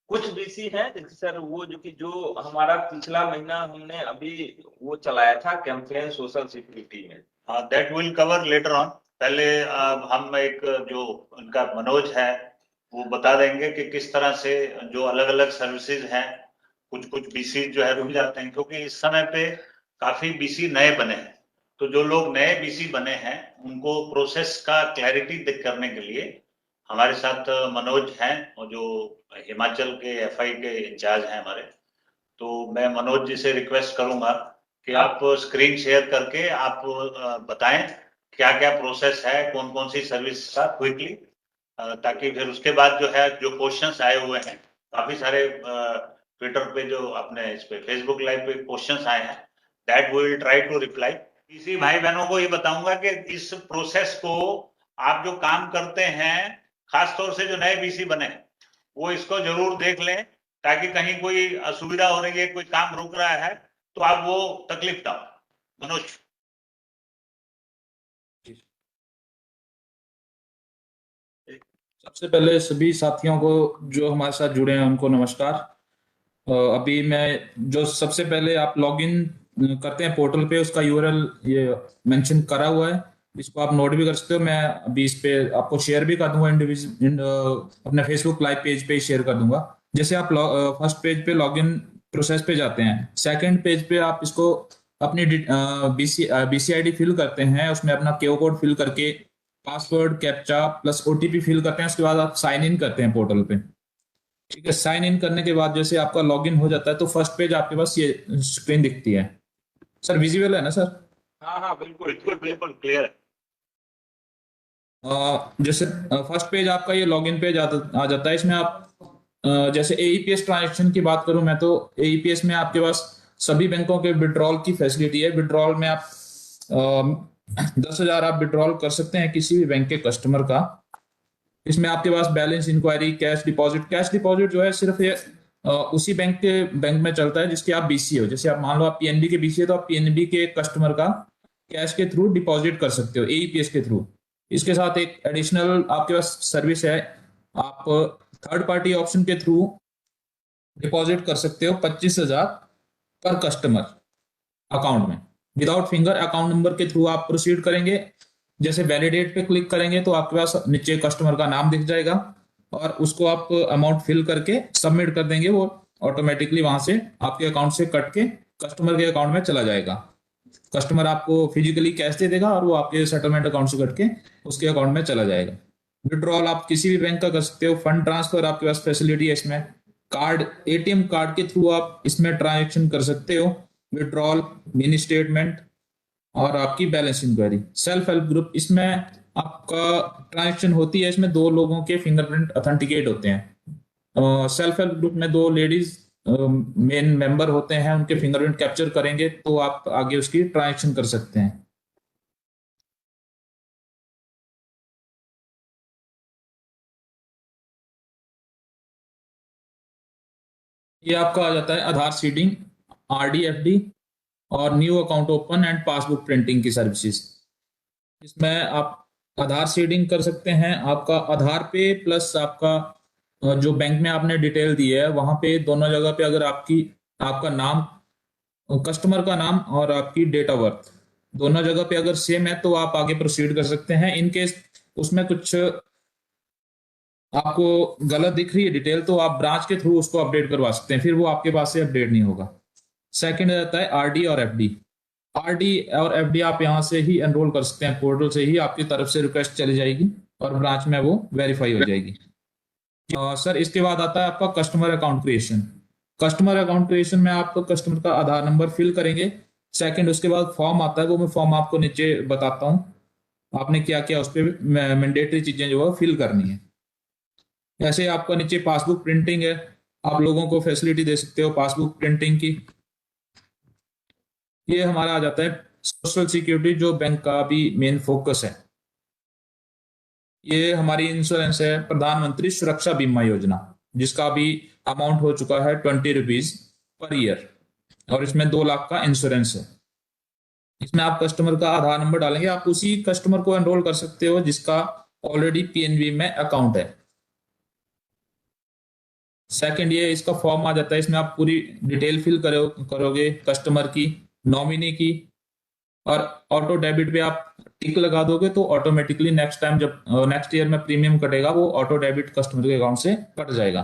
कुछ बीसी हैं जैसे सर वो जो हमारा पिछला महीना हमने अभी वो चलाया था कैंपेन सोशल सिक्योरिटी में, that will cover later on. पहले हम एक जो उनका मनोज है वो बता देंगे कि किस तरह से जो अलग अलग सर्विसेज हैं, कुछ कुछ बीसी जो है रुक जाते हैं क्योंकि इस समय पे काफी बीसी नए बने हैं। तो जो लोग नए बीसी बने हैं उनको प्रोसेस का क्लैरिटी करने के लिए हमारे साथ मनोज हैं और जो हिमाचल के एफआई के इंचार्ज हैं हमारे। तो मैं मनोज जी से रिक्वेस्ट करूंगा कि आप स्क्रीन शेयर करके आप बताएं क्या क्या प्रोसेस है, कौन कौन सी सर्विस का क्विकली, ताकि फिर उसके बाद जो है जो क्वेश्चंस आए हुए हैं काफी सारे ट्विटर पे जो अपने इस पे फेसबुक लाइव पे क्वेश्चंस आए हैं, that we will try to reply. इसी भाई बहनों को ये बताऊंगा कि इस प्रोसेस को आप जो काम करते हैं, खासतौर से जो नए बीसी बने वो इसको जरूर देख लें ताकि कहीं कोई असुविधा हो रही है, कोई काम रुक रहा है तो आप वो तकलीफ ना हो। मनोज। सबसे पहले सभी साथियों को जो हमारे साथ जुड़े हैं उनको नमस्कार। अभी मैं जो सबसे पहले आप लॉगिन करते हैं पोर्टल पे, उसका यूआरएल ये मेंशन करा हुआ है, इसको आप नोट भी कर सकते हो। मैं अभी इस पे आपको शेयर भी कर दूंगा अपने फेसबुक लाइव पेज पे शेयर कर दूंगा। जैसे आप फर्स्ट पेज पे लॉगिन प्रोसेस पे जाते हैं, सेकंड पेज पे आप इसको अपनी बीसीआईडी फिल करते हैं, उसमें अपना केओ कोड फिल करके password captcha plus OTP fill करते हैं, उसके बाद आप साइन इन करते हैं पोर्टल पे। ठीक है, साइन इन करने के बाद जैसे आपका लॉगिन हो जाता है तो फर्स्ट पेज आपके पास ये स्क्रीन दिखती है। सर विजिबल है ना सर? हाँ हाँ बिल्कुल बिल्कुल बिल्कुल क्लियर है। जैसे फर्स्ट पेज आपका ये लॉगिन पेज आ जाता है। इसमें आप जैसे एईपीएस ट्रांजेक्शन की बात करूं मैं, तो एईपीएस में आपके पास सभी बैंकों के विड्रॉल की फैसिलिटी है। विड्रॉल में आप 10,000 आप विड्रॉल कर सकते हैं किसी भी बैंक के कस्टमर का। इसमें आपके पास बैलेंस इंक्वायरी, कैश डिपॉजिट जो है सिर्फ ये उसी बैंक में चलता है जिसके आप बीसी हो। जैसे आप मान लो आप पीएनबी के बीसी है तो आप पीएनबी के कस्टमर का कैश के थ्रू डिपॉजिट कर सकते हो एईपीएस के थ्रू। इसके साथ एक एडिशनल आपके पास सर्विस है, आप थर्ड पार्टी ऑप्शन के थ्रू डिपॉजिट कर सकते हो 25,000 पर कस्टमर अकाउंट में। विदाउट फिंगर अकाउंट नंबर के थ्रू आप प्रोसीड करेंगे। जैसे वैलिडेट पे क्लिक करेंगे तो आपके पास नीचे कस्टमर का नाम दिख जाएगा और उसको आप अमाउंट फिल करके सबमिट कर देंगे, वो ऑटोमेटिकली वहां से आपके अकाउंट से कट के कस्टमर के अकाउंट में चला जाएगा। कस्टमर आपको फिजिकली कैश दे देगा और वो आपके सेटलमेंट अकाउंट से कट के उसके अकाउंट में चला जाएगा। विड्रॉल आप किसी भी बैंक का कर सकते हो। फंड ट्रांसफर आपके पास फैसिलिटी है इसमें। कार्ड, एटीएम कार्ड के थ्रू आप इसमें ट्रांजेक्शन कर सकते हो। विड्रॉल, मिनी स्टेटमेंट और आपकी balance enquiry. Self help group, इसमें आपका ट्रांजेक्शन होती है, इसमें 2 लोगों के फिंगरप्रिंट ऑथेंटिकेट होते हैं। सेल्फ हेल्प ग्रुप में 2 लेडीज मेन मेंबर होते हैं, उनके फिंगरप्रिंट कैप्चर करेंगे तो आप आगे उसकी ट्रांजेक्शन कर सकते हैं। ये आपका आ जाता है आधार सीडिंग, आरडी एफडी और new account open and passbook printing की सर्विसेज। इसमें आप आधार सीडिंग कर सकते हैं, आपका आधार पे प्लस आपका जो बैंक में आपने डिटेल दी है वहां पे दोनों जगह पे अगर आपका नाम, कस्टमर का नाम और आपकी डेट ऑफ बर्थ दोनों जगह पे अगर सेम है तो आप आगे प्रोसीड कर सकते हैं। इनकेस उसमें कुछ आपको गलत दिख रही है डिटेल तो आप ब्रांच के थ्रू उसको अपडेट करवा सकते हैं, फिर वो आपके पास से अपडेट नहीं होगा। सेकंड रहता है आरडी और एफडी। आरडी और एफडी आप यहाँ से ही एनरोल कर सकते हैं, पोर्टल से ही आपकी तरफ से रिक्वेस्ट चली जाएगी और ब्रांच में वो वेरीफाई हो जाएगी। सर इसके बाद आता है आपका customer account creation. Customer account creation में आप कस्टमर का आधार नंबर फिल करेंगे। सेकंड उसके बाद फॉर्म आता है, वो मैं फॉर्म आपको नीचे बताता हूँ आपने क्या क्या उस पर मैंडेटरी चीजें जो है फिल करनी है। ऐसे आपका नीचे पासबुक प्रिंटिंग है, आप लोगों को फैसिलिटी दे सकते हो पासबुक प्रिंटिंग की। ये हमारा आ जाता है सोशल सिक्योरिटी जो बैंक का भी मेन फोकस है। ये हमारी इंश्योरेंस है प्रधानमंत्री सुरक्षा बीमा योजना, जिसका भी अमाउंट हो चुका है 20 रुपीज पर ईयर। और इसमें 2 लाख का इंश्योरेंस है। इसमें आप कस्टमर का आधार नंबर डालेंगे, आप उसी कस्टमर को एनरोल कर सकते हो जिसका ऑलरेडी पीएनबी में अकाउंट है। सेकंड, ये इसका फॉर्म आ जाता है, इसमें आप पूरी डिटेल फिल करोगे कस्टमर की, नॉमिनी की, और ऑटो डेबिट पे आप टिक लगा दोगे तो ऑटोमेटिकली नेक्स्ट टाइम जब नेक्स्ट ईयर में प्रीमियम कटेगा वो ऑटो डेबिट कस्टमर के अकाउंट से कट जाएगा।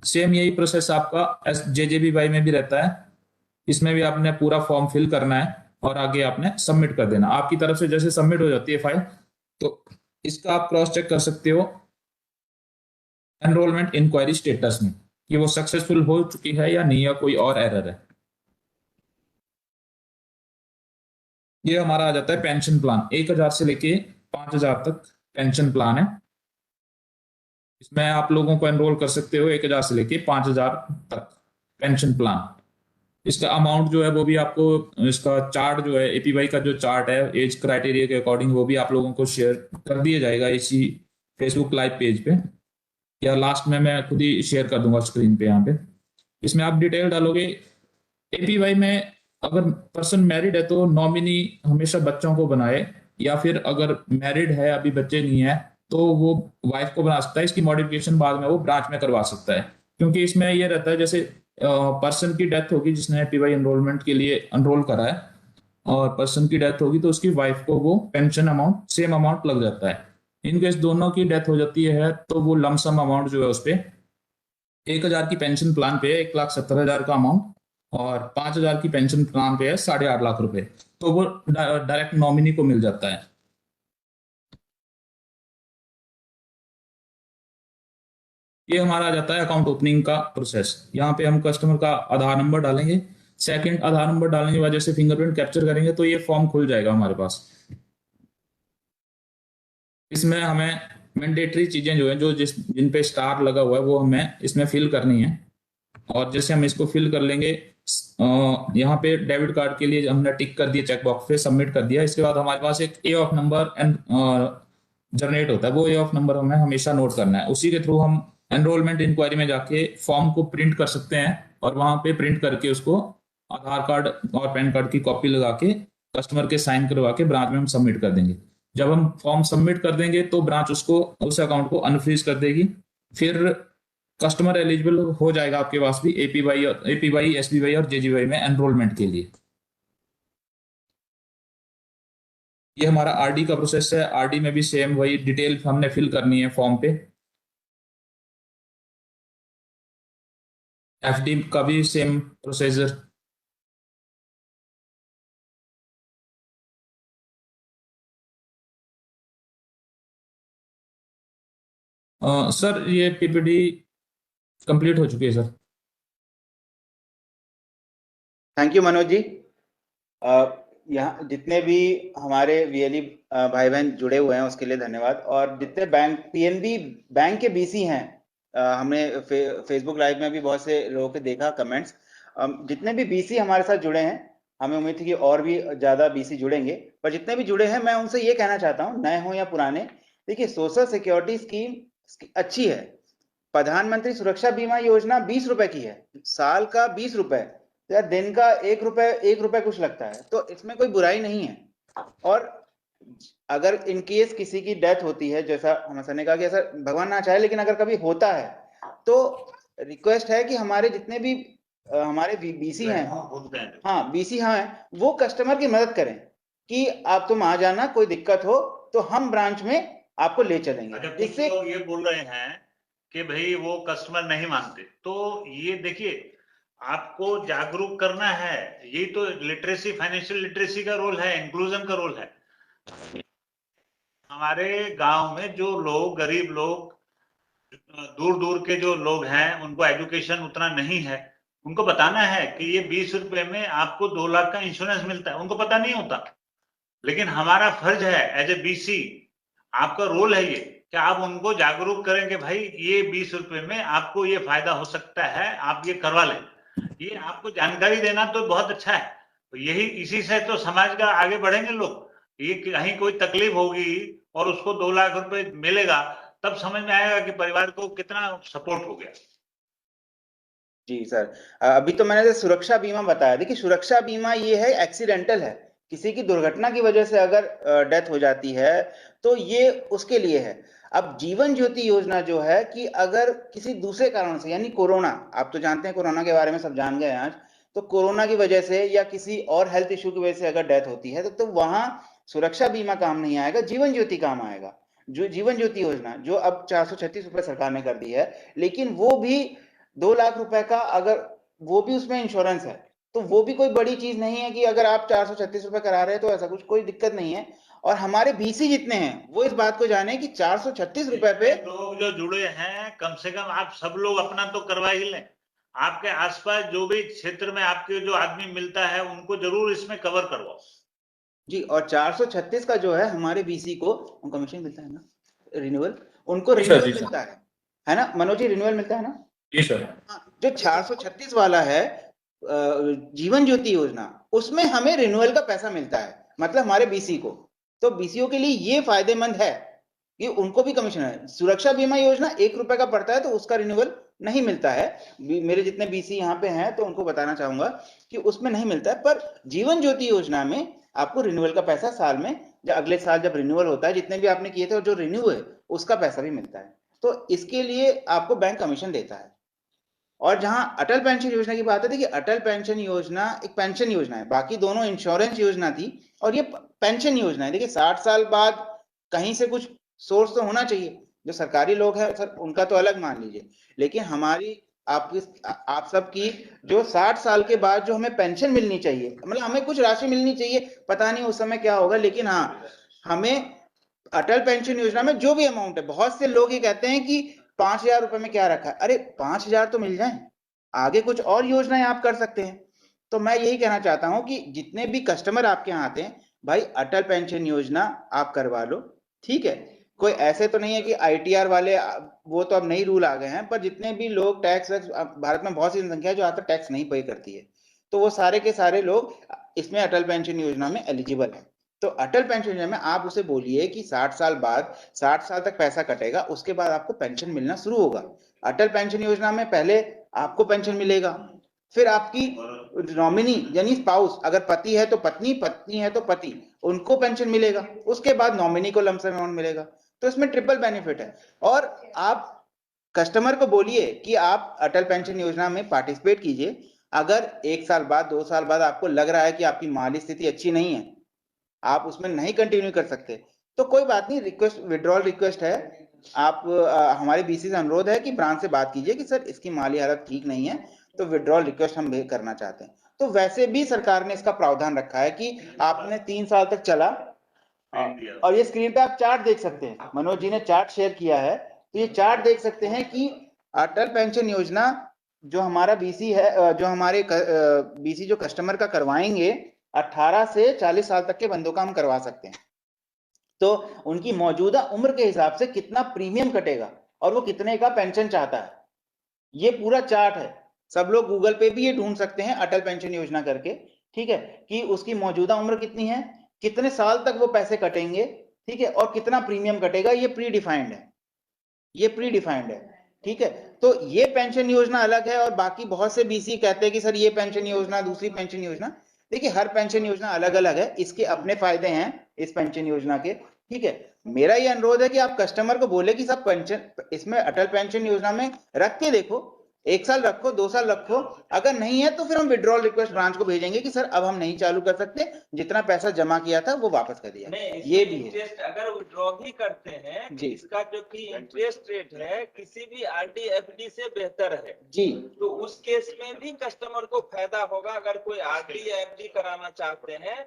सेम यही प्रोसेस आपका JJBY में भी रहता है। इसमें भी आपने पूरा फॉर्म फिल करना है और आगे आपने सबमिट कर देना। आपकी तरफ से जैसे सबमिट हो जाती है फाइल, तो इसका आप क्रॉस चेक कर सकते हो एनरोलमेंट इंक्वायरी स्टेटस में कि वो सक्सेसफुल हो चुकी है या नहीं, या कोई और एरर है। ये हमारा आ जाता है पेंशन प्लान। 1000 से लेके 5000 तक पेंशन प्लान है। इसमें आप लोगों को एनरोल कर सकते हो 1000 से लेके 5000 तक पेंशन प्लान। इसका अमाउंट जो है वो भी आपको, इसका चार्ट जो है एपीवाई का जो चार्ट है एज क्राइटेरिया के अकॉर्डिंग, वो भी आप लोगों को शेयर कर दिया जाएगा इसी फेसबुक लाइव पेज पे, या लास्ट में मैं खुद ही शेयर कर दूंगा स्क्रीन पे यहाँ पे। इसमें आप डिटेल डालोगे। एपीवाई में अगर पर्सन मैरिड है तो नॉमिनी हमेशा बच्चों को बनाए, या फिर अगर मैरिड है अभी बच्चे नहीं है तो वो वाइफ को बना सकता है। इसकी मॉडिफिकेशन बाद में वो ब्रांच में करवा सकता है, क्योंकि इसमें ये रहता है जैसे पर्सन की डेथ होगी जिसने एपीवाई एनरोलमेंट के लिए एनरोल करा है, और पर्सन की डेथ होगी तो उसकी वाइफ को वो पेंशन अमाउंट सेम अमाउंट लग जाता है। इनकेस दोनों की डेथ हो जाती है तो वो लमसम अमाउंट जो है उस पर 1000 की पेंशन प्लान पे है 1,70,000 का अमाउंट, और 5000 की पेंशन प्लान पे है 8.5 लाख रुपए, तो वो डायरेक्ट नॉमिनी को मिल जाता है। ये हमारा आ जाता है अकाउंट ओपनिंग का प्रोसेस। यहाँ पे हम कस्टमर का आधार नंबर डालेंगे। सेकंड, आधार नंबर डालने के बाद जैसे फिंगरप्रिंट कैप्चर करेंगे तो ये फॉर्म खुल जाएगा हमारे पास। इसमें हमें मैंडेटरी चीजें जो है जो जिन पे स्टार लगा हुआ है वो हमें इसमें फिल करनी है। और जैसे हम इसको फिल कर लेंगे, यहाँ पे डेबिट कार्ड के लिए हमने टिक कर दिया चेक बॉक्स पे, सबमिट कर दिया। इसके बाद हमारे पास एक ए ऑफ नंबर एंड जनरेट होता है, वो ए ऑफ नंबर हमें हमेशा नोट करना है। उसी के थ्रू हम एनरोलमेंट इंक्वायरी में जाके फॉर्म को प्रिंट कर सकते हैं, और वहां पे प्रिंट करके उसको आधार कार्ड और पैन कार्ड की कॉपी लगा के कस्टमर के साइन करवा के ब्रांच में हम सबमिट कर देंगे। जब हम फॉर्म सबमिट कर देंगे तो ब्रांच उसको उस अकाउंट को अनफ्रीज कर देगी। फिर कस्टमर एलिजिबल हो जाएगा आपके पास भी एपीवाई एसबीवाई और जेजीवाई में एनरोलमेंट के लिए। ये हमारा आरडी का प्रोसेस है। आरडी में भी सेम वही डिटेल हमने फिल करनी है फॉर्म पे। एफडी का भी सेम प्रोसीजर। सर ये पीपीडी कंप्लीट हो चुकी है sir. Thank you Manoj ji. यहाँ जितने भी हमारे वीएलई भाई बहन जुड़े हुए हैं उसके लिए धन्यवाद। और जितने बैंक पीएनबी बैंक के बीसी हैं, हमने फेसबुक लाइव में भी बहुत से लोगों के देखा कमेंट्स। जितने भी बीसी हमारे साथ जुड़े हैं, हमें उम्मीद थी कि और भी ज्यादा बीसी जुड़ेंगे, पर जितने भी जुड़े हैं मैं उनसे ये कहना चाहता हूँ, नए हो या पुराने, देखिए सोशल सिक्योरिटी स्कीम अच्छी है। प्रधानमंत्री सुरक्षा बीमा योजना 20 रुपए की है, साल का 20 रुपए, यार दिन का 1 रुपए कुछ लगता है, तो इसमें कोई बुराई नहीं है। और अगर इन केस किसी की डेथ होती है, जैसा हम सर ने कहा कि ऐसा भगवान ना चाहे लेकिन अगर कभी होता है, तो रिक्वेस्ट है कि हमारे जितने भी हमारे बीसी हैं, हाँ बीसी हैं, वो कस्टमर की मदद करें कि आप तुम आ जाना, कोई दिक्कत हो तो हम ब्रांच में आपको ले चलेंगे। जिससे लोग ये बोल रहे हैं कि भाई वो कस्टमर नहीं मानते, तो ये देखिए आपको जागरूक करना है। यही तो लिटरेसी, फाइनेंशियल लिटरेसी का रोल है, इंक्लूजन का रोल है। हमारे गांव में जो लोग गरीब लोग, दूर दूर के जो लोग हैं, उनको एजुकेशन उतना नहीं है, उनको बताना है कि ये 20 रुपए में आपको 2 लाख का इंश्योरेंस मिलता है। उनको पता नहीं होता, लेकिन हमारा फर्ज है एज ए बीसी, आपका रोल है ये कि आप उनको जागरूक करें कि भाई ये 20 रुपए में आपको ये फायदा हो सकता है, आप ये करवा लें। ये आपको जानकारी देना तो बहुत अच्छा है, तो यही इसी से तो समाज का आगे बढ़ेंगे लोग। ये कहीं कोई तकलीफ होगी और उसको 2 लाख रुपए मिलेगा, तब समझ में आएगा कि परिवार को कितना सपोर्ट हो गया। जी सर, अभी तो मैंने सुरक्षा बीमा बताया। देखिए सुरक्षा बीमा ये है, एक्सीडेंटल है, किसी की दुर्घटना की वजह से अगर डेथ हो जाती है तो ये उसके लिए है। अब जीवन ज्योति योजना जो है कि अगर किसी दूसरे कारण से, यानी कोरोना, आप तो जानते हैं कोरोना के बारे में सब जान गए हैं आज, तो कोरोना की वजह से या किसी और हेल्थ इश्यू की वजह से अगर डेथ होती है तो वहां सुरक्षा बीमा काम नहीं आएगा, जीवन ज्योति काम आएगा। जो जीवन ज्योति योजना जो अब 436 रुपए सरकार ने कर दी है, लेकिन वो भी 2 लाख रुपए का, अगर वो भी उसमें इंश्योरेंस है तो वो भी कोई बड़ी चीज नहीं है कि अगर आप 436 रुपए करा रहे हैं तो ऐसा कुछ कोई दिक्कत नहीं है। और हमारे बीसी जितने हैं वो इस बात को जाने कि 436 रुपए पे लोग जो जुड़े हैं, कम से कम आप सब लोग अपना तो करवा ही लें। आपके आसपास जो भी क्षेत्र में आपके जो आदमी मिलता है उनको जरूर इसमें कवर करवाओ जी। और 436 का जो है हमारे बीसी को कमीशन मिलता है ना, रिन्यूअल, उनको जी सर, रिन्यूअल जी सर। मिलता है ना मनोज जी, रिन्यूअल मिलता है ना। जी सर। हाँ, जो 436 वाला है जीवन ज्योति योजना, उसमें हमें रिन्यूअल का पैसा मिलता है, मतलब हमारे बीसी को। तो बीसीओ के लिए ये फायदेमंद है कि उनको भी कमीशन है। सुरक्षा बीमा योजना 1 रुपए का पड़ता है तो उसका रिन्यूअल नहीं मिलता है। मेरे जितने बीसी यहाँ पे हैं तो उनको बताना चाहूंगा कि उसमें नहीं मिलता है, पर जीवन ज्योति योजना में आपको रिन्यूअल का पैसा साल में, जब अगले साल जब रिन्यूअल होता है, जितने भी आपने किए थे और जो रिन्यू है उसका पैसा भी मिलता है। तो इसके लिए आपको बैंक कमीशन देता है। और जहां अटल पेंशन योजना की बात है, देखिए अटल पेंशन योजना एक पेंशन योजना है, बाकी दोनों इंश्योरेंस योजना थी और ये पेंशन योजना है। देखिए 60 साल बाद कहीं से कुछ सोर्स तो होना चाहिए। जो सरकारी लोग हैं सर उनका तो अलग मान लीजिए, लेकिन हमारी आप सबकी जो 60 साल के बाद जो हमें पेंशन मिलनी चाहिए, मतलब हमें कुछ राशि मिलनी चाहिए, पता नहीं उस समय क्या होगा, लेकिन हाँ हमें अटल पेंशन योजना में जो भी अमाउंट है, बहुत से लोग ये कहते हैं कि 5,000 रुपए में क्या रखा है। अरे 5,000 तो मिल जाए, आगे कुछ और योजनाएं आप कर सकते हैं। तो मैं यही कहना चाहता हूं कि जितने भी कस्टमर आपके यहाँ आते हैं, भाई अटल पेंशन योजना आप करवा लो, ठीक है। कोई ऐसे तो नहीं है कि आईटीआर वाले, वो तो अब नई रूल आ गए हैं, पर जितने भी लोग टैक्स, भारत में बहुत सी जनसंख्या जो आज तक टैक्स नहीं पे करती है, तो वो सारे के सारे लोग इसमें अटल पेंशन योजना में एलिजिबल है। तो अटल पेंशन योजना में आप उसे बोलिए कि 60 साल बाद, 60 साल तक पैसा कटेगा, उसके बाद आपको पेंशन मिलना शुरू होगा। अटल पेंशन योजना में पहले आपको पेंशन मिलेगा, फिर आपकी नॉमिनी यानी स्पाउस, अगर पति है तो पत्नी, पत्नी है तो पति, उनको पेंशन मिलेगा, उसके बाद नॉमिनी को लमसम अमाउंट मिलेगा। तो इसमें ट्रिपल बेनिफिट है। और आप कस्टमर को बोलिए कि आप अटल पेंशन योजना में पार्टिसिपेट कीजिए। अगर 1 साल बाद, 2 साल बाद आपको लग रहा है कि आपकी माली स्थिति अच्छी नहीं है, आप उसमें नहीं कंटिन्यू कर सकते, तो कोई बात नहीं, रिक्वेस्ट, विड्रॉल रिक्वेस्ट है। आप हमारे बीसी से अनुरोध है कि ब्रांच से बात कीजिए कि सर इसकी माली हालत ठीक नहीं है, तो विड्रॉल रिक्वेस्ट हम करना चाहते हैं। तो वैसे भी सरकार ने इसका प्रावधान रखा है कि आपने 3 साल तक चला, और ये स्क्रीन पे आप चार्ट देख सकते हैं, मनोज जी ने चार्ट शेयर किया है, तो ये चार्ट देख सकते हैं कि अटल पेंशन योजना जो हमारा बीसी है, जो हमारे बीसी जो कस्टमर का करवाएंगे, 18 से 40 साल तक के बंदों का हम करवा सकते हैं। तो उनकी मौजूदा उम्र के हिसाब से कितना प्रीमियम कटेगा और वो कितने का पेंशन चाहता है, ये पूरा चार्ट है। सब लोग गूगल पे भी ये ढूंढ सकते हैं अटल पेंशन योजना करके, ठीक है, कि उसकी मौजूदा उम्र कितनी है, कितने साल तक वो पैसे कटेंगे, ठीक है, और कितना प्रीमियम कटेगा, ये प्री डिफाइंड है, ये प्री डिफाइंड है, ठीक है। तो ये पेंशन योजना अलग है, और बाकी बहुत से बीसी कहते हैं कि सर ये पेंशन योजना, दूसरी पेंशन योजना। देखिए हर पेंशन योजना अलग अलग है, इसके अपने फायदे हैं इस पेंशन योजना के, ठीक है। मेरा ये अनुरोध है कि आप कस्टमर को बोले कि सब पेंशन इसमें अटल पेंशन योजना में रख के देखो, 1 साल रखो, 2 साल रखो, अगर नहीं है तो फिर हम विड्रॉल रिक्वेस्ट ब्रांच को भेजेंगे कि सर अब हम नहीं चालू कर सकते, जितना पैसा जमा किया था वो वापस कर दिया। ये भी है। इंटरेस्ट अगर विड्रॉ भी करते हैं जी। इसका जो कि इंटरेस्ट रेट है किसी भी आरडी एफडी से बेहतर है जी, तो उस केस में भी कस्टमर को फायदा होगा। अगर कोई आरडी या एफडी कराना चाहते हैं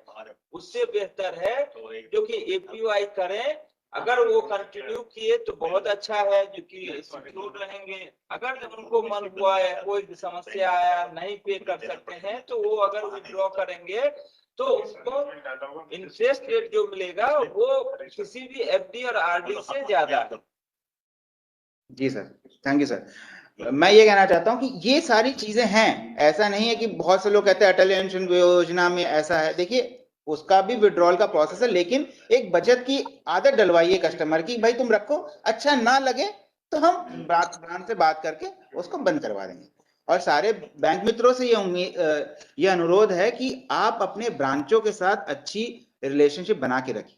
उससे बेहतर है जो कि एपीवाई करें। अगर वो कंटिन्यू किए तो बहुत अच्छा है, जो कि सिक्योर रहेंगे। अगर उनको मन हुआ या कोई समस्या आया, नहीं पे कर सकते हैं, तो वो अगर विड्रॉ करेंगे तो उसको इंटरेस्ट रेट जो मिलेगा वो किसी भी एफडी और आरडी से ज्यादा है। जी सर, थैंक यू सर। मैं ये कहना चाहता हूँ कि ये सारी चीजें हैं, ऐसा नहीं है कि बहुत से लोग कहते हैं अटल पेंशन योजना में ऐसा है। देखिए उसका भी विड्रॉल का प्रोसेस है, लेकिन एक बचत की आदत डलवाइए कस्टमर की, भाई तुम रखो, अच्छा ना लगे तो हम ब्रांच से बात करके उसको बंद करवा देंगे। और सारे बैंक मित्रों से ये अनुरोध है कि आप अपने ब्रांचों के साथ अच्छी रिलेशनशिप बना के रखिए।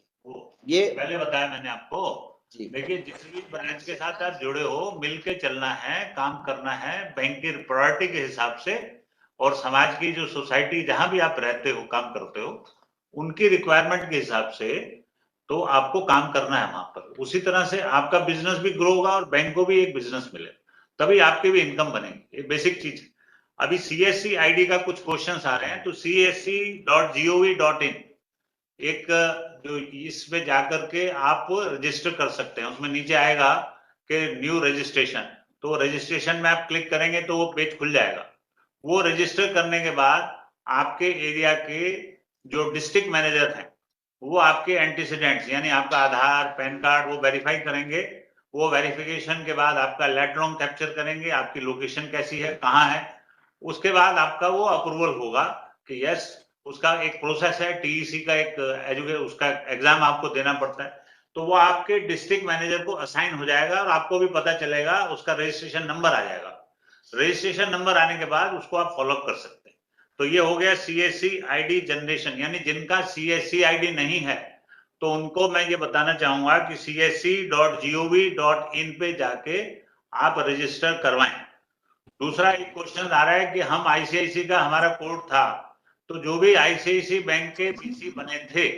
ये पहले बताया मैंने आपको। जी। देखिए, जिस भी ब्रांच के साथ आप जुड़े हो, मिलके चलना है, काम करना है बैंक की प्रायोरिटी के हिसाब से, और समाज की जो सोसाइटी जहां भी आप रहते हो, काम करते हो, उनकी रिक्वायरमेंट के हिसाब से तो आपको काम करना है वहां पर। उसी तरह से आपका बिजनेस भी ग्रो होगा और बैंक को भी एक बिजनेस मिले, तभी आपकी भी इनकम बनेगी। ये बेसिक चीज है। अभी CSC ID का कुछ क्वेश्चंस आ रहे हैं, तो csc.gov.in एक जो इस पे जाकर के आप रजिस्टर कर सकते हैं। उसमें नीचे आएगा कि न्यू रजिस्ट्रेशन, तो रजिस्ट्रेशन में आप क्लिक करेंगे तो वो पेज खुल जाएगा। वो रजिस्टर करने के बाद आपके एरिया के जो डिस्ट्रिक्ट मैनेजर हैं, वो आपके एंटीसीडेंट्स यानी आपका आधार, पैन कार्ड, वो वेरीफाई करेंगे। वो वेरिफिकेशन के बाद आपका लैटरॉन्ग कैप्चर करेंगे, आपकी लोकेशन कैसी है, कहाँ है। उसके बाद आपका वो अप्रूवल होगा कि यस, उसका एक प्रोसेस है, TEC का एक उसका एग्जाम आपको देना पड़ता है। तो वो आपके डिस्ट्रिक्ट मैनेजर को असाइन हो जाएगा और आपको भी पता चलेगा, उसका रजिस्ट्रेशन नंबर आ जाएगा। रजिस्ट्रेशन नंबर आने के बाद उसको आप फॉलो कर सकते हैं। तो ये हो गया CSC ID जनरेशन। यानी जिनका CSC ID नहीं है तो उनको मैं ये बताना चाहूंगा कि csc.gov.in पे जाके आप रजिस्टर करवाएं। दूसरा एक क्वेश्चन आ रहा है कि हम ICICI का हमारा कोड था, तो जो भी ICICI बैंक के BC बने थे,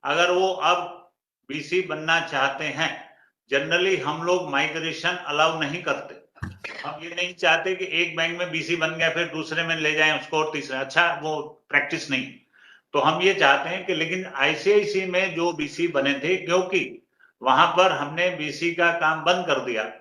अगर वो अब BC बनना चाहते हैं, जनरली हम लोग माइग्रेशन अलाउ नहीं करते। हम ये नहीं चाहते कि एक बैंक में BC बन गया फिर दूसरे में ले जाएं उसको और तीसरे, अच्छा वो प्रैक्टिस नहीं। तो हम ये चाहते हैं कि लेकिन ICICI में जो BC बने थे, क्योंकि वहां पर हमने BC का काम बंद कर दिया,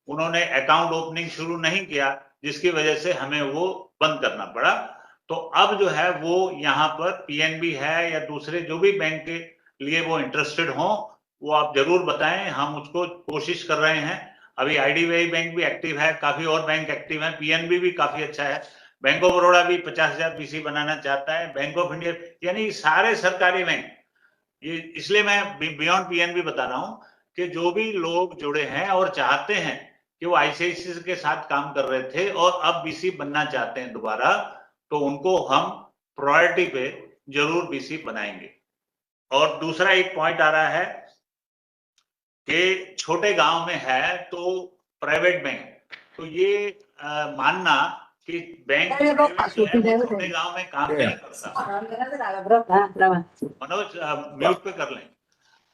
उन्होंने अकाउंट ओपनिंग शुरू नहीं किया, जिसकी वजह से हमें वो बंद करना पड़ा। तो अब जो है वो यहाँ पर PNB है या दूसरे जो भी बैंक के लिए वो इंटरेस्टेड हो, वो आप जरूर बताएं, हम उसको कोशिश कर रहे हैं। अभी IDBI बैंक भी एक्टिव है, काफी और बैंक एक्टिव है, PNB भी काफी अच्छा है, बैंक ऑफ बड़ौदा भी 50,000 BC बनाना चाहता है, बैंक ऑफ इंडिया, यानी सारे सरकारी बैंक। ये इसलिए मैं बियॉन्ड PNB बता रहा हूं कि जो भी लोग जुड़े हैं और चाहते हैं कि वो ICICI के साथ काम कर रहे थे और अब BC बनना चाहते हैं दोबारा, तो उनको हम प्रायोरिटी पे जरूर BC बनाएंगे। और दूसरा एक पॉइंट आ रहा है कि छोटे गांव में है तो प्राइवेट बैंक, तो ये मानना कि बैंक छोटे गांव में काम नहीं करता। मनोज म्यूट पे कर लें।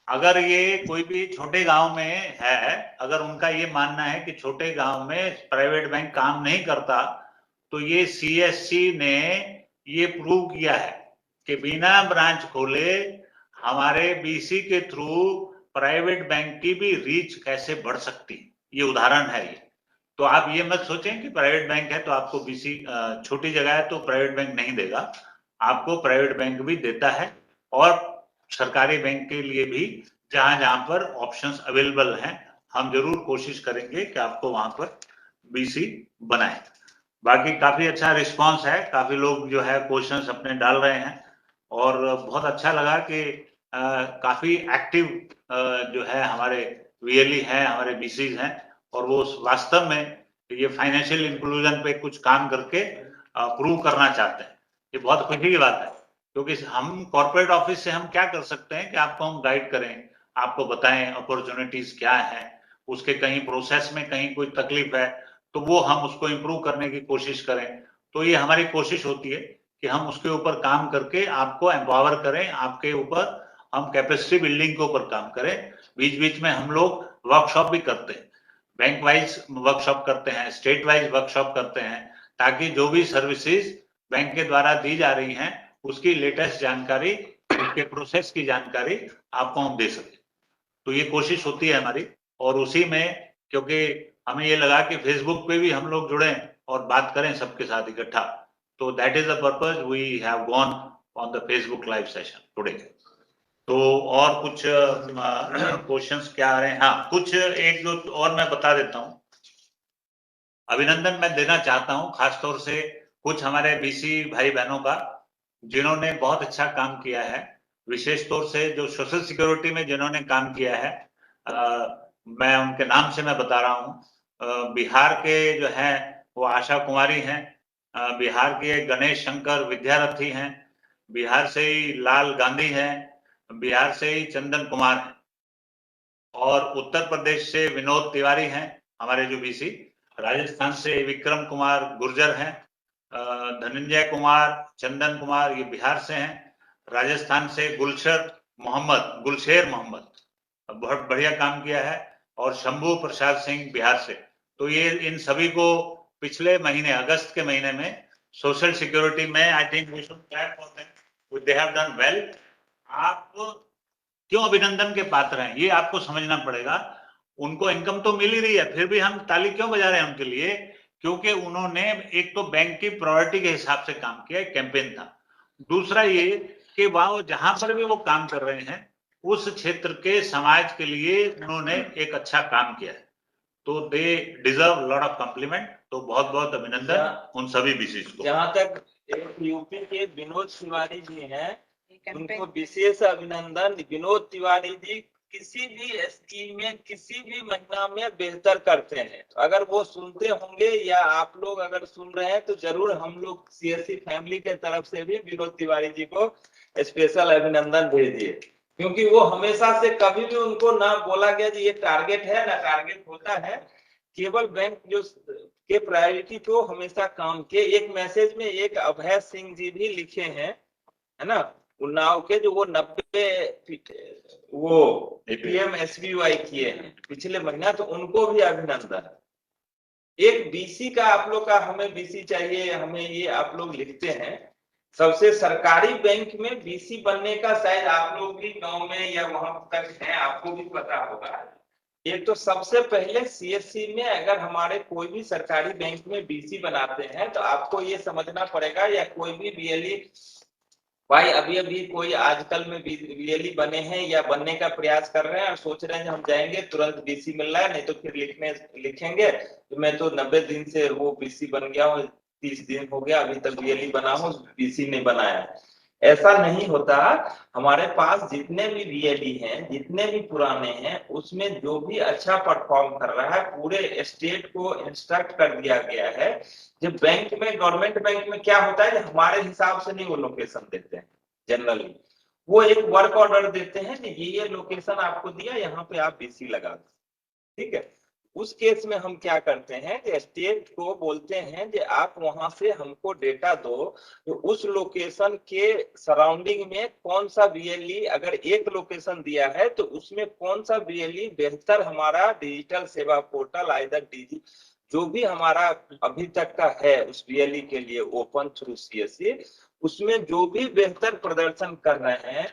अगर ये कोई भी छोटे गांव में है, अगर उनका ये मानना है कि छोटे गांव में प्राइवेट बैंक काम नहीं करता, तो ये CSC ने ये प्रूव किया है कि बिना ब्रांच खोले हमारे BC के थ्रू प्राइवेट बैंक की भी रीच कैसे बढ़ सकती है। ये उदाहरण है ये। तो आप ये मत सोचें कि प्राइवेट बैंक है तो आपको BC, छोटी जगह है तो प्राइवेट बैंक नहीं देगा, आपको प्राइवेट बैंक भी देता है, और सरकारी बैंक के लिए भी जहां जहां पर ऑप्शंस अवेलेबल हैं, हम जरूर कोशिश करेंगे कि आपको वहां पर BC बनाए। बाकी काफी अच्छा रिस्पांस है, काफी लोग जो है क्वेश्चंस अपने डाल रहे हैं, और बहुत अच्छा लगा कि काफी एक्टिव जो है हमारे VLE हैं, हमारे BCs हैं, और वो वास्तव में ये फाइनेंशियल इंक्लूजन पे कुछ काम करके प्रूव करना चाहते हैं। ये बहुत खुशी की बात है, क्योंकि हम कॉर्पोरेट ऑफिस से हम क्या कर सकते हैं कि आपको हम गाइड करें, आपको बताएं अपॉर्चुनिटीज क्या है, उसके कहीं प्रोसेस में कहीं कोई तकलीफ है तो वो हम उसको इम्प्रूव करने की कोशिश करें। तो ये हमारी कोशिश होती है कि हम उसके ऊपर काम करके आपको एम्पावर करें, आपके ऊपर हम कैपेसिटी बिल्डिंग के ऊपर काम करें। बीच बीच में हम लोग वर्कशॉप भी करते हैं, बैंक वाइज वर्कशॉप करते हैं, स्टेट वाइज वर्कशॉप करते हैं, ताकि जो भी सर्विसेज बैंक के द्वारा दी जा रही हैं उसकी लेटेस्ट जानकारी, उसके प्रोसेस की जानकारी आपको हम दे सकें। तो ये कोशिश होती है हमारी, और उसी में क्योंकि हमें ये लगा कि फेसबुक पे भी हम लोग जुड़े और बात करें सबके साथ इकट्ठा, तो that is the purpose we have gone on the Facebook live session today. तो और कुछ क्वेश्चंस क्या आ रहे हैं? हाँ, कुछ एक दो और मैं बता देता हूँ। अभिनंदन मैं देना चाहता हूँ खासतौर से कुछ हमारे BC भाई बहनों का, जिन्होंने बहुत अच्छा काम किया है, विशेष तौर से जो सोशल सिक्योरिटी में जिन्होंने काम किया है। मैं उनके नाम से मैं बता रहा हूँ। बिहार के जो है वो आशा कुमारी हैं, बिहार के गणेश शंकर विद्यार्थी हैं, बिहार से ही लाल गांधी हैं, बिहार से ही चंदन कुमार हैं, और उत्तर प्रदेश से विनोद तिवारी हैं हमारे जो बीसी, राजस्थान से विक्रम कुमार गुर्जर हैं, धनंजय कुमार, चंदन कुमार ये बिहार से हैं, राजस्थान से गुलशेर मोहम्मद बहुत बढ़िया काम किया है, और शंभू प्रसाद सिंह बिहार से। तो ये इन सभी को पिछले महीने अगस्त के महीने में सोशल सिक्योरिटी में I think we should clap for them, they have done well. आप क्यों अभिनंदन के पात्र हैं ये आपको समझना पड़ेगा। उनको इनकम तो मिल ही रही है, फिर भी हम ताली क्यों बजा रहे हैं उनके लिए, क्योंकि उन्होंने एक तो बैंक की प्रायोरिटी के हिसाब से काम किया, कैंपेन था। दूसरा ये कि वह जहां पर भी वो काम कर रहे हैं उस क्षेत्र के समाज के लिए उन्होंने एक अच्छा काम किया है, तो they deserve lot of compliment. तो बहुत बहुत अभिनंदन उन सभी बीसीज को। जहाँ तक एक यूपी के विनोद तिवारी जी हैं, उनको विशेष अभिनंदन। विनोद तिवारी जी किसी भी स्कीम में किसी भी महीना में बेहतर करते हैं। अगर वो सुनते होंगे या आप लोग अगर सुन रहे हैं तो जरूर हम लोग सीएससी फैमिली के तरफ से भी विनोद तिवारी जी को स्पेशल अभिनंदन भेजिए, क्योंकि वो हमेशा से कभी भी उनको ना बोला गया जी ये टारगेट है ना टारगेट होता है। केवल बैंक जो के प्रायोरिटी को हमेशा काम के। एक मैसेज में एक अभय सिंह जी भी लिखे हैं, है ना, उन्नाव के, जो वो 90 वो PMSBY किए हैं पिछले महीना, तो उनको भी अभिनंदन। एक बीसी का आप लोग का, हमें बीसी चाहिए, हमें ये आप लोग लिखते हैं। सबसे सरकारी बैंक में बीसी बनने का शायद आप लोग भी गांव में या वहां तक है, आपको भी पता होगा। एक तो सबसे पहले सीएससी में अगर हमारे कोई भी सरकारी बैंक में बीसी बनाते हैं तो आपको ये समझना पड़ेगा, या कोई भी बीएलई भाई अभी कोई आजकल में बीएलई बने हैं या बनने का प्रयास कर रहे हैं और सोच रहे हैं हम जाएंगे तुरंत बीसी मिल रहा है, नहीं तो फिर लिखेंगे तो मैं तो 90 दिन से वो बीसी बन गया हूँ, 30 दिन हो गया अभी तक बीएलई बना हूँ, बीसी नहीं बनाया। ऐसा नहीं होता। हमारे पास जितने भी बीएलई हैं, जितने भी पुराने हैं, उसमें जो भी अच्छा परफॉर्म कर रहा है पूरे स्टेट को इंस्ट्रक्ट कर दिया गया है। जब बैंक में, गवर्नमेंट बैंक में क्या होता है, हमारे हिसाब से नहीं वो लोकेशन देते हैं जनरली, वो एक वर्क ऑर्डर देते हैं कि ये लोकेशन आपको दिया, यहाँ पे आप बीसी लगा दो, ठीक है। उस केस में हम क्या करते हैं कि स्टेट को बोलते हैं कि आप वहां से हमको डेटा दो, तो उस लोकेशन के सराउंडिंग में कौन सा बीएलई, अगर एक लोकेशन दिया है तो उसमें कौन सा बीएलई बेहतर हमारा digital Seva portal either DG जो भी हमारा अभी तक का है उस बीएलई के लिए ओपन थ्रू सीएससी, उसमें जो भी बेहतर प्रदर्शन कर रहे हैं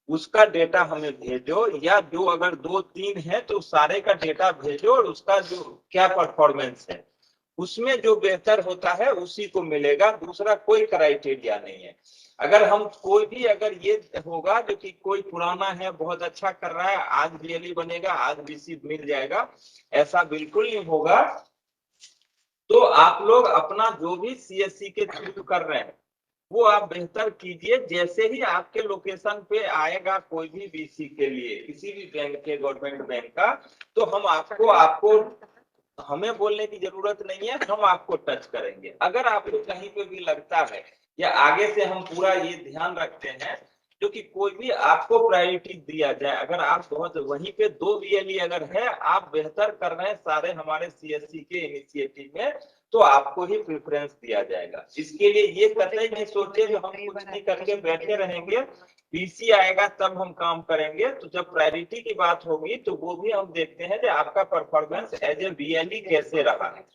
उसका डेटा हमें भेजो, या जो अगर 2-3 है तो सारे का डेटा भेजो, और उसका जो क्या परफॉर्मेंस है उसमें जो बेहतर होता है उसी को मिलेगा, दूसरा कोई क्राइटेरिया नहीं है। अगर हम कोई भी, अगर ये होगा जो कि कोई पुराना है बहुत अच्छा कर रहा है, आज बीएलई बनेगा आज बीसी मिल जाएगा, ऐसा बिल्कुल नहीं होगा। तो आप लोग अपना जो भी सीएससी के थ्रू कर रहे हैं वो आप बेहतर कीजिए। जैसे ही आपके लोकेशन पे आएगा कोई भी बीसी के लिए किसी भी बैंक के, गवर्नमेंट बैंक का, तो हम आपको हमें बोलने की जरूरत नहीं है, हम आपको टच करेंगे। अगर आपको कहीं पे भी लगता है, या आगे से हम पूरा ये ध्यान रखते हैं जो कि कोई भी आपको प्रायोरिटी दिया जाए, अगर आप बहुत वहीं पे 2 बीएलई अगर है, आप बेहतर कर रहे हैं सारे हमारे सीएससी के इनिशिएटिव में, तो आपको ही प्रेफरेंस दिया जाएगा। इसके लिए ये कतई नहीं सोचे जो हम कुछ नहीं करके बैठे रहेंगे, बीसी आएगा तब हम काम करेंगे। तो जब प्रायोरिटी की बात होगी तो वो भी हम देखते हैं कि आपका परफॉर्मेंस एज ए बीएलई कैसे रहा है।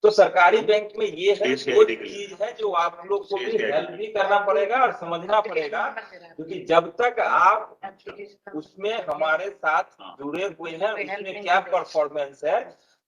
तो सरकारी बैंक में ये है, कोई चीज है जो आप लोग को भी हेल्प भी करना पड़ेगा और समझना पड़ेगा, क्योंकि जब तक आप उसमें हमारे साथ जुड़े हुए हैं उसमें क्या परफॉर्मेंस है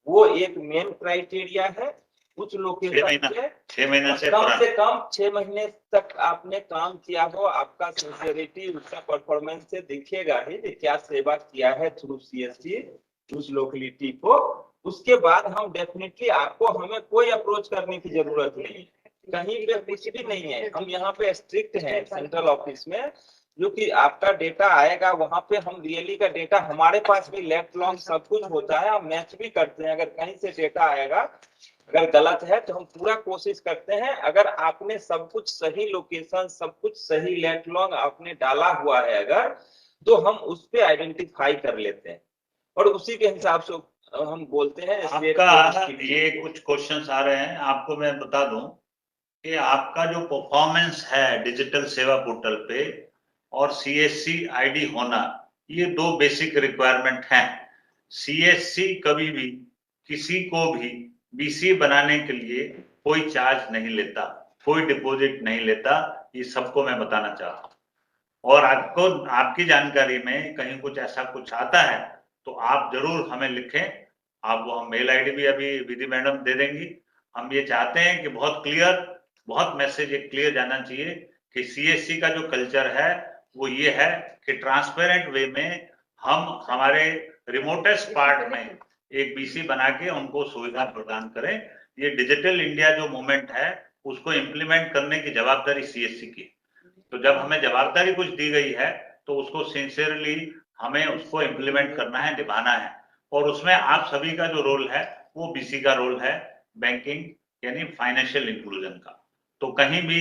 वो एक मेन क्राइटेरिया है। कुछ लोकेशन से 6 महीने से कम 6 महीने तक आपने काम किया हो, आपका सिंसियरिटी उसका परफॉर्मेंस से दिखेगा ही कि क्या सेवा किया है थ्रू सीएससी उस लोकेलिटी को। उसके बाद हम डेफिनेटली आपको, हमें कोई अप्रोच करने की जरूरत नहीं, कहीं पे कुछ भी नहीं है। हम यहाँ पे स्ट्रिक्ट हैं सेंट्रल ऑफिस में जो कि आपका डेटा आएगा वहां पे हम रियली का डेटा हमारे पास भी लेफ्ट लॉन्ग सब कुछ होता है, हम मैच भी करते हैं। अगर कहीं से डेटा आएगा अगर गलत है तो हम पूरा कोशिश करते हैं, अगर आपने सब कुछ सही लोकेशन सब कुछ सही लेफ्ट लॉन्ग आपने डाला हुआ है अगर, तो हम उस पे आइडेंटिफाई कर लेते हैं और उसी के हिसाब से हम बोलते हैं। आपका ये कुछ क्वेश्चंस आ रहे हैं, आपको मैं बता दूं कि आपका जो परफॉर्मेंस है डिजिटल सेवा पोर्टल पे और सीएससी आईडी होना, ये दो बेसिक रिक्वायरमेंट हैं। सीएससी कभी भी किसी को भी बीसी बनाने के लिए कोई चार्ज नहीं लेता, कोई डिपॉजिट नहीं लेता, ये सबको मैं बताना चाहता हूँ। और आपको आपकी जानकारी में कहीं कुछ ऐसा कुछ आता है तो आप जरूर हमें लिखें। आप वो मेल आईडी भी अभी विधि मैडम दे देंगी। हम ये चाहते हैं कि बहुत मैसेज एक क्लियर जाना चाहिए कि सीएससी का जो कल्चर है वो ये है कि ट्रांसपेरेंट वे में हम हमारे रिमोटेस्ट पार्ट में एक बीसी बना के उनको सुविधा प्रदान करें। ये डिजिटल इंडिया जो मूवमेंट है उसको इम्प्लीमेंट करने की जवाबदारी सीएससी की। तो जब हमें जवाबदारी कुछ दी गई है तो उसको सिंसियरली हमें उसको इम्प्लीमेंट करना है, निभाना है। और उसमें आप सभी का जो रोल है वो बीसी का रोल है, बैंकिंग यानी फाइनेंशियल इंक्लूजन का। तो कहीं भी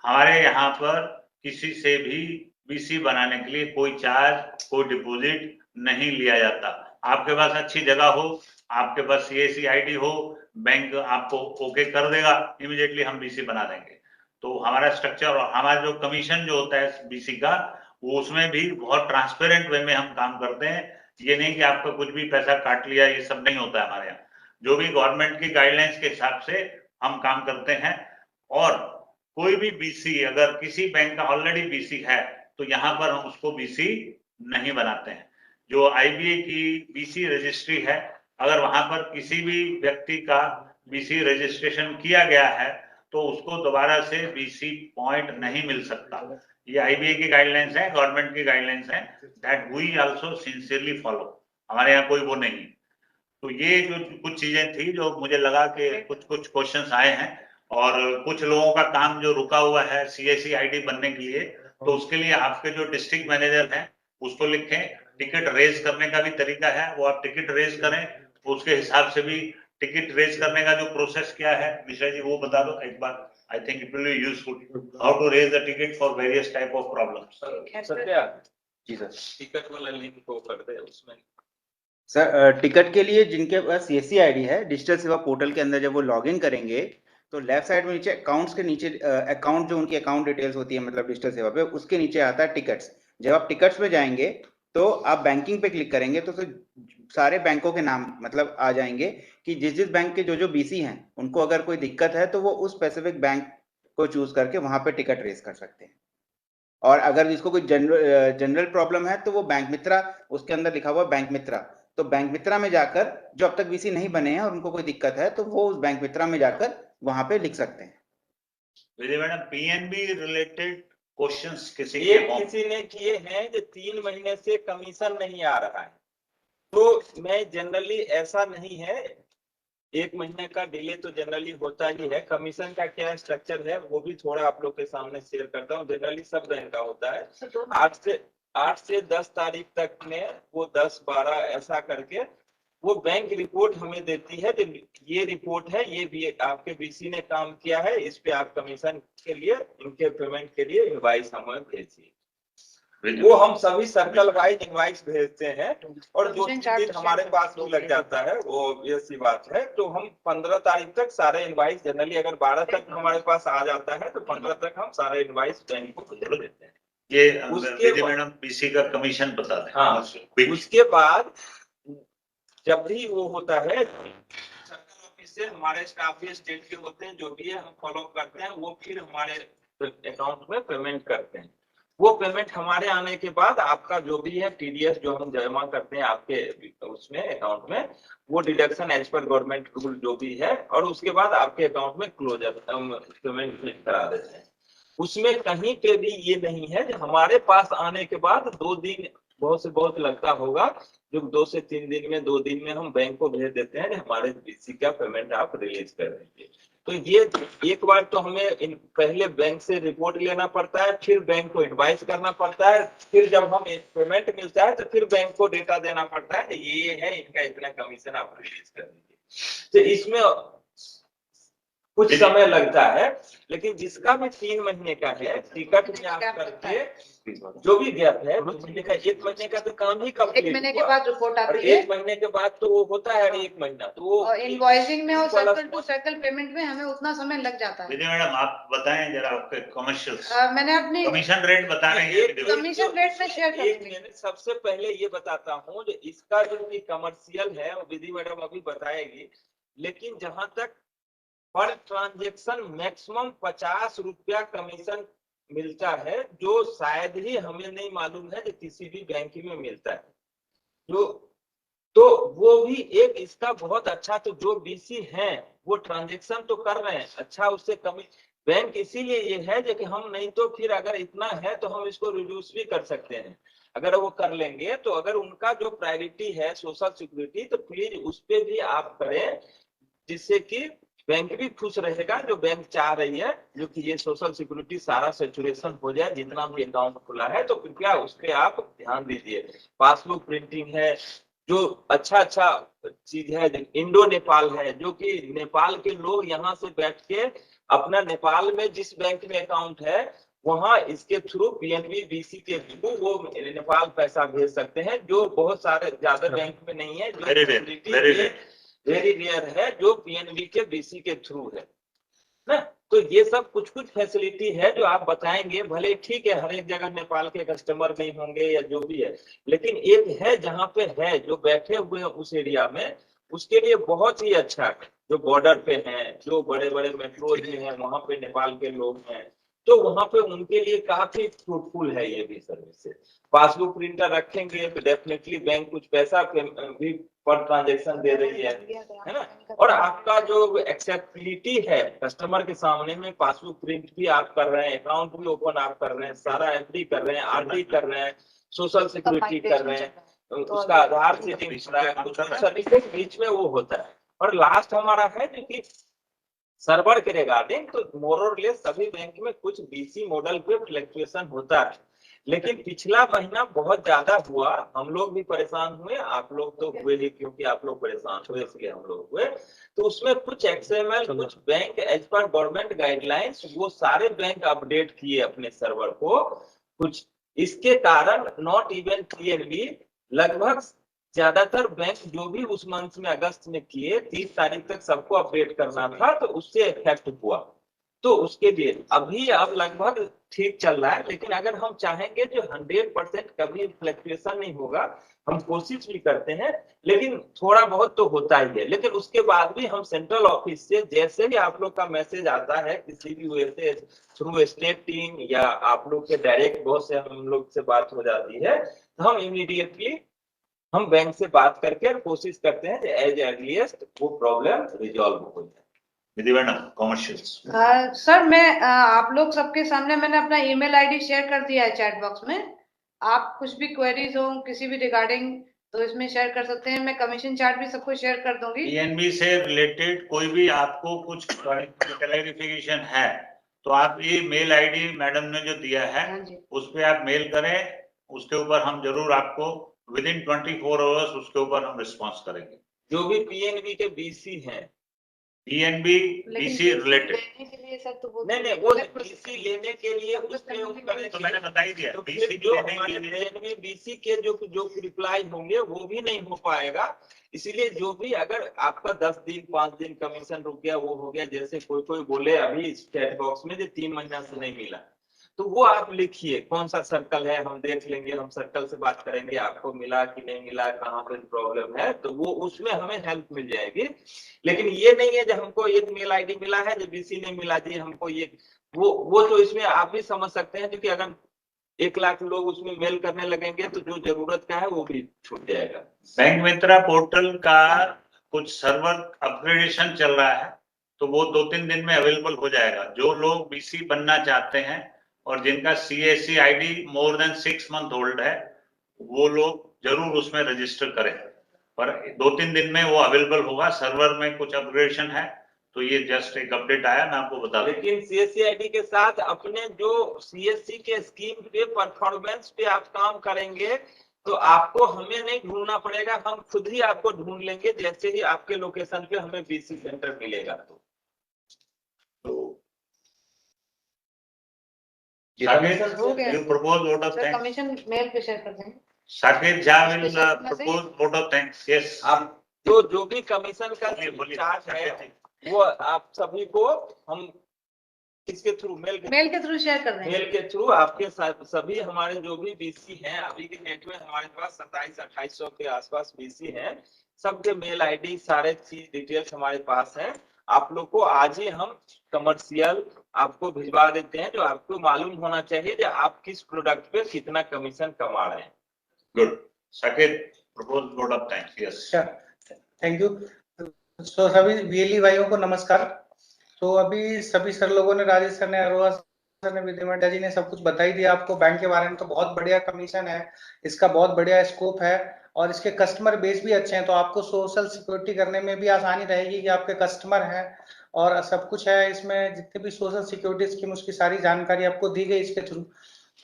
हमारे यहाँ पर किसी से भी बीसी बनाने के लिए कोई चार्ज कोई डिपॉजिट नहीं लिया जाता। आपके पास अच्छी जगह हो, आपके पास सीएससी आईडी हो, बैंक आपको ओके कर देगा, इमीडिएटली हम बीसी बना देंगे। तो हमारा स्ट्रक्चर और हमारा जो कमीशन जो होता है बीसी का, वो उसमें भी बहुत ट्रांसपेरेंट वे में हम काम करते हैं। ये नहीं कि आपका कुछ भी पैसा काट लिया, ये सब नहीं होता है हमारे यहाँ। जो भी गवर्नमेंट की गाइडलाइंस के हिसाब से हम काम करते हैं। और कोई भी बीसी अगर किसी बैंक का ऑलरेडी बीसी है तो यहाँ पर हम उसको बीसी नहीं बनाते हैं। जो आईबीए की बीसी रजिस्ट्री है, अगर वहां पर किसी भी व्यक्ति का बीसी रजिस्ट्रेशन किया गया है तो उसको दोबारा से बीसी पॉइंट नहीं मिल सकता। ये आईबीए की गाइडलाइंस है, गवर्नमेंट की गाइडलाइंस है, that we also sincerely follow. हमारे यहाँ कोई वो नहीं। तो ये जो कुछ चीजें थी जो मुझे लगा कि कुछ क्वेश्चंस आए हैं और कुछ लोगों का काम जो रुका हुआ है सीएससी आईडी बनने के लिए, तो उसके लिए आपके जो डिस्ट्रिक्ट मैनेजर हैं उसको लिखें। टिकट रेज करने का भी तरीका है, वो आप टिकट रेज करें, उसके हिसाब से भी टिकट रेज करने का जो प्रोसेस क्या है मिश्रा जी वो बता दो एक बार। I think it will be useful how to raise the ticket for various type of problems. Satya ji sir, ticket वाला लिंक को कर दे उसमें। सर टिकट के लिए जिनके पास सीएससी आईडी है डिजिटल सेवा पोर्टल के अंदर जब वो लॉगिन करेंगे तो लेफ्ट साइड में नीचे अकाउंट्स के नीचे अकाउंट जो उनकी अकाउंट डिटेल्स होती है मतलब डिजिटल सेवा पे, उसके नीचे आता है टिकट्स। जब आप टिकट्स पे जाएंगे तो आप बैंकिंग पे क्लिक करेंगे तो सारे बैंकों के नाम मतलब आ जाएंगे कि जिस बैंक के जो बीसी हैं उनको अगर कोई दिक्कत है तो वो उस स्पेसिफिक बैंक को चूज करके वहां पे टिकट रेज कर सकते हैं। और अगर जिसको कोई जनरल प्रॉब्लम है तो वो बैंक मित्रा, उसके अंदर लिखा हुआ बैंक मित्रा, तो बैंक मित्रा में जाकर जो अब तक बीसी नहीं बने हैं और उनको कोई दिक्कत है तो वो उस बैंक मित्रा में जाकर वहां पे लिख सकते हैं। विजय मैडम, पीएनबी रिलेटेड क्वेश्चंस किसी ने किए हैं जो 3 महीने से कमीशन नहीं आ रहा है, तो मैं जनरली ऐसा नहीं है, 1 महीने का डिले तो जनरली होता ही है। कमीशन का क्या स्ट्रक्चर है वो भी थोड़ा आप लोग के सामने शेयर करता हूँ। जनरली सब बैंक का होता है 8 से 10 तारीख तक में वो 10-12 ऐसा करके वो बैंक रिपोर्ट हमें देती है। जो ये रिपोर्ट है ये भी आपके बीसी ने काम किया है, इस पे आप कमीशन के लिए इनके पेमेंट के लिए इनवाइस हमें भेजिए। वो हम सभी सर्कल वाइज इनवाइस भेजते हैं और जो चीज हमारे पास भी लग जाता है वो ये सी बात है। तो हम 15 तारीख तक सारे इनवाइस जनरली अगर 12 तक हमारे पास आ जाता है तो 15 तक हम सारे इनवाइस बैंक को भेज देते हैं। ये उसके मैडम बीसी का कमीशन बता दें। हाँ, उसके बाद जब भी वो होता है सर्कल ऑफिस से हमारे स्टाफ भी स्टेट के होते हैं, जो भी है हम फॉलो करते हैं, वो फिर हमारे अकाउंट में पेमेंट करते हैं। वो पेमेंट हमारे आने के बाद आपका जो भी है टीडीएस जो हम जमा करते हैं आपके उसमें अकाउंट में, वो deduction as per government rule जो भी है, और उसके बाद आपके अकाउंट में क्लोजर पेमेंट करा देते हैं। उसमें कहीं पे भी ये नहीं है कि हमारे पास आने के बाद 2 दिन बहुत से बहुत लगता होगा, जो 2 से 3 दिन में 2 दिन में हम बैंक को भेज देते हैं हमारे बीसी का पेमेंट आप रिलीज कर दीजिए। तो ये एक बार तो हमें पहले बैंक से रिपोर्ट लेना पड़ता है, फिर बैंक को इनवाइस करना पड़ता है, फिर जब हम पेमेंट मिलता है तो फिर बैंक को डेटा देना पड़ता है, ये है इनका इतना कमीशन आप रिलीज कर दीजिए। तो इसमें कुछ समय लगता है, लेकिन जिसका भी 3 महीने का है टिकट में आप करके जो भी गैप है 2 महीने का, 1 महीने का तो काम ही कंप्लीट 1 महीने के बाद रिपोर्ट और आती है 1 महीने के बाद तो वो होता है 1 महीना, तो वो और इनवॉइसिंग में और वाला- सर्कल टू सर्कल पेमेंट में हमें उतना समय लग जाता है। विजय मैडम आप बताएं जरा आपके कमर्शियल मैंने अपनी कमीशन रेट बता रहे हैं एक- कमीशन रेट में शेयर कर एक दूंगी। मिनट, सबसे पहले ये बताता हूँ जो इसका जो भी कमर्शियल है वो विधि मैडम अभी बताएगी, लेकिन जहां तक पर ट्रांजेक्शन मैक्सिमम 50 रुपया कमीशन मिलता है, जो शायद ही हमें नहीं मालूम है कि किसी भी बैंक में मिलता है। तो वो भी एक इसका बहुत अच्छा, तो जो बीसी हैं वो ट्रांजेक्शन तो कर रहे हैं, अच्छा उससे कमी बैंक इसीलिए ये है जो कि हम नहीं तो फिर अगर इतना है तो हम इसको रिड्यूस भी कर सकते हैं, अगर वो कर लेंगे तो। अगर उनका जो प्रायोरिटी है सोशल सिक्योरिटी, तो प्लीज उस पर भी आप करें, जिससे कि बैंक भी खुश रहेगा। जो बैंक चाह रही है जो कि ये सोशल सिक्योरिटी सारा सेचुरेशन हो जाए, जितना भी अकाउंट खुला है, तो कृपया उस पर आप ध्यान दीजिए। पासबुक प्रिंटिंग है, जो अच्छा चीज है, इंडो नेपाल है, जो कि नेपाल के लोग यहाँ से बैठ के अपना नेपाल में जिस बैंक में अकाउंट है वहां इसके थ्रू पीएनबी बीसी के थ्रू वो नेपाल पैसा भेज सकते हैं, जो बहुत सारे ज्यादा बैंक में नहीं है, जो वेरी रेयर है, जो पीएनबी के बीसी के थ्रू है ना। तो ये सब कुछ फैसिलिटी है जो आप बताएंगे, भले ठीक है हर एक जगह नेपाल के कस्टमर नहीं होंगे या जो भी है, लेकिन एक है जहाँ पे है जो बैठे हुए हैं उस एरिया में, उसके लिए बहुत ही अच्छा है। जो बॉर्डर पे हैं, जो बड़े बड़े मेट्रोज में हैं, वहां पे नेपाल के लोग हैं, तो वहां पे उनके लिए काफी फ्रूटफुल है ये भी सर्विस। पासबुक प्रिंटर रखेंगे तो डेफिनेटली बैंक कुछ पैसा भी पर ट्रांजेक्शन दे रही है ना। और आपका जो एक्सेप्टेबिलिटी है कस्टमर के सामने में, पासबुक प्रिंट भी आप कर रहे हैं, अकाउंट भी ओपन आप कर रहे हैं, सारा एफडी कर रहे हैं, आरडी कर रहे हैं, सोशल सिक्योरिटी कर रहे हैं, उसका आधार सीडिंग हो रहा है, कुछ सर्विसेज बीच में वो होता है। और लास्ट हमारा है जो कि सर्वर के रिगार्डिंग, तो मोर और लेस सभी बैंक में कुछ बीसी मॉडल पे फ्लक्चुएशन होता है, लेकिन पिछला महीना बहुत ज्यादा हुआ, हम लोग भी परेशान हुए, आप लोग तो हुए ही क्योंकि आप लोग परेशान हुए इसलिए हम लोग हुए। तो उसमें कुछ एक्सएमएल कुछ bank as per government guidelines वो सारे बैंक अपडेट किए अपने सर्वर को, कुछ इसके कारण नॉट इवन क्लियरली लगभग ज्यादातर बैंक जो भी उस मंथ में अगस्त में किए 30 तारीख तक सबको अपडेट करना था, तो उससे इफेक्ट हुआ। तो उसके लिए अभी अब लगभग ठीक चल रहा है, लेकिन अगर हम चाहेंगे जो 100% कभी फ्लक्चुएशन नहीं होगा, हम कोशिश भी करते हैं, लेकिन थोड़ा बहुत तो होता ही है। लेकिन उसके बाद भी हम सेंट्रल ऑफिस से जैसे ही आप लोग का मैसेज आता है किसी भी वे से थ्रू स्टेट टीम या आप लोग के डायरेक्ट बहुत से हम लोग से बात हो जाती है, तो हम इमीडिएटली हम बैंक से बात करके कोशिश करते हैं एज अर्लीस्ट वो प्रॉब्लम रिजॉल्व हो जाए। विधि मैडम कमर्शियल सर मैं आप लोग सबके सामने मैंने अपना ईमेल आईडी शेयर कर दिया है चैट बॉक्स में। आप कुछ भी क्वेरीज हो किसी भी रिगार्डिंग तो इसमें शेयर कर सकते हैं। मैं कमीशन चार्ट भी सबको शेयर कर दूंगी। पीएनबी से रिलेटेड कोई भी आपको कुछ क्लैरिफिकेशन है तो आप ये मेल आईडी मैडम ने जो दिया है हाँ जी। उस पे आप मेल करें, उसके ऊपर हम जरूर आपको विद इन 24 आवर्स उसके ऊपर हम रिस्पॉन्स करेंगे। जो भी पीएनबी के बीसी हैं, पीएनबी बीसी रिलेटेड नहीं वो बीसी लेने के लिए उसमें वो करें, तो मैंने बता ही दिया, तो बीसी फिर जो लेने के हमारे लिए पीएनबी बीसी के जो रिप्लाई होंगे वो भी नहीं हो पाएगा। इसीलिए जो भी अगर आपका 10 दिन 5 दिन कमीशन रुक गया वो हो गया, जैसे कोई बोले अभी चैट बॉक्स में जो 3 महीना से नहीं मिला, तो वो आप लिखिए कौन सा सर्कल है, हम देख लेंगे, हम सर्कल से बात करेंगे आपको मिला कि नहीं मिला, कहाँ पे प्रॉब्लम है, तो वो उसमें हमें हेल्प मिल जाएगी। लेकिन ये नहीं है जो हमको एक मेल आईडी मिला है जो बीसी ने मिला दी हमको ये वो तो इसमें आप भी समझ सकते हैं, क्योंकि अगर 1 लाख लोग उसमें मेल करने लगेंगे तो जो जरूरत का है वो भी छूट जाएगा। बैंक मित्रा पोर्टल का कुछ सर्वर अपग्रेडेशन चल रहा है, तो वो 2-3 दिन में अवेलेबल हो जाएगा। जो लोग बीसी बनना चाहते हैं और जिनका CAC ID more than 6 month old है, वो लोग जरूर उसमें रजिस्टर करें, पर 2-3 दिन में वो अवेलेबल होगा। सर्वर में कुछ अपग्रेडेशन है, तो ये जस्ट एक अपडेट आया, मैं आपको बता दूं। लेकिन सीएससी आईडी के साथ अपने जो सीएससी के स्कीम पे परफॉर्मेंस पे आप काम करेंगे तो आपको हमें नहीं ढूंढना पड़ेगा, हम खुद ही आपको ढूंढ लेंगे जैसे ही आपके लोकेशन पे हमें बीसी सेंटर मिलेगा। तो साकेत, हो गया। you propose vote of sir thanks. Commission mail पे शेयर कर देंगे। Saket Jha will Special करना propose vote of thanks. Yes. आप तो जो भी कमीशन का बोलिए, चार्ज है साकेत जी। वो आप सभी को हम किसके थ्रू मेल के थ्रू शेयर कर देंगे। मेल के थ्रू आपके सभी हमारे जो भी बीसी हैं अभी के डेट में हमारे पास 2700-2800 के आसपास बीसी हैं, सबके मेल आईडी सारे चीज डिटेल्स हमारे पास है। आप लोग को आज ही हम कमर्शियल आपको भिजवा देते हैं जो आपको मालूम होना चाहिए कि आप किस प्रोडक्ट पे कितना कमीशन कमा रहे हैं। Good. Saket, propose vote of thanks. Yes. Thank you. तो सभी वीएलई भाइयों को नमस्कार। तो अभी सभी सर लोगों ने, राजेश सर ने, अरोड़ा सर ने, विद्यामंडा जी ने सब कुछ बता ही दिया आपको बैंक के बारे में। तो बहुत बढ़िया कमीशन है, इसका बहुत बढ़िया स्कोप है और इसके कस्टमर बेस भी अच्छे हैं, तो आपको सोशल सिक्योरिटी करने में भी आसानी रहेगी कि आपके कस्टमर हैं और सब कुछ है इसमें। जितने भी सोशल सिक्योरिटी स्कीम उसकी सारी जानकारी आपको दी गई इसके थ्रू।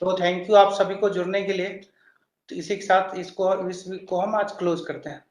तो थैंक यू आप सभी को जुड़ने के लिए। तो इसी के साथ इस वीक को हम आज क्लोज करते हैं।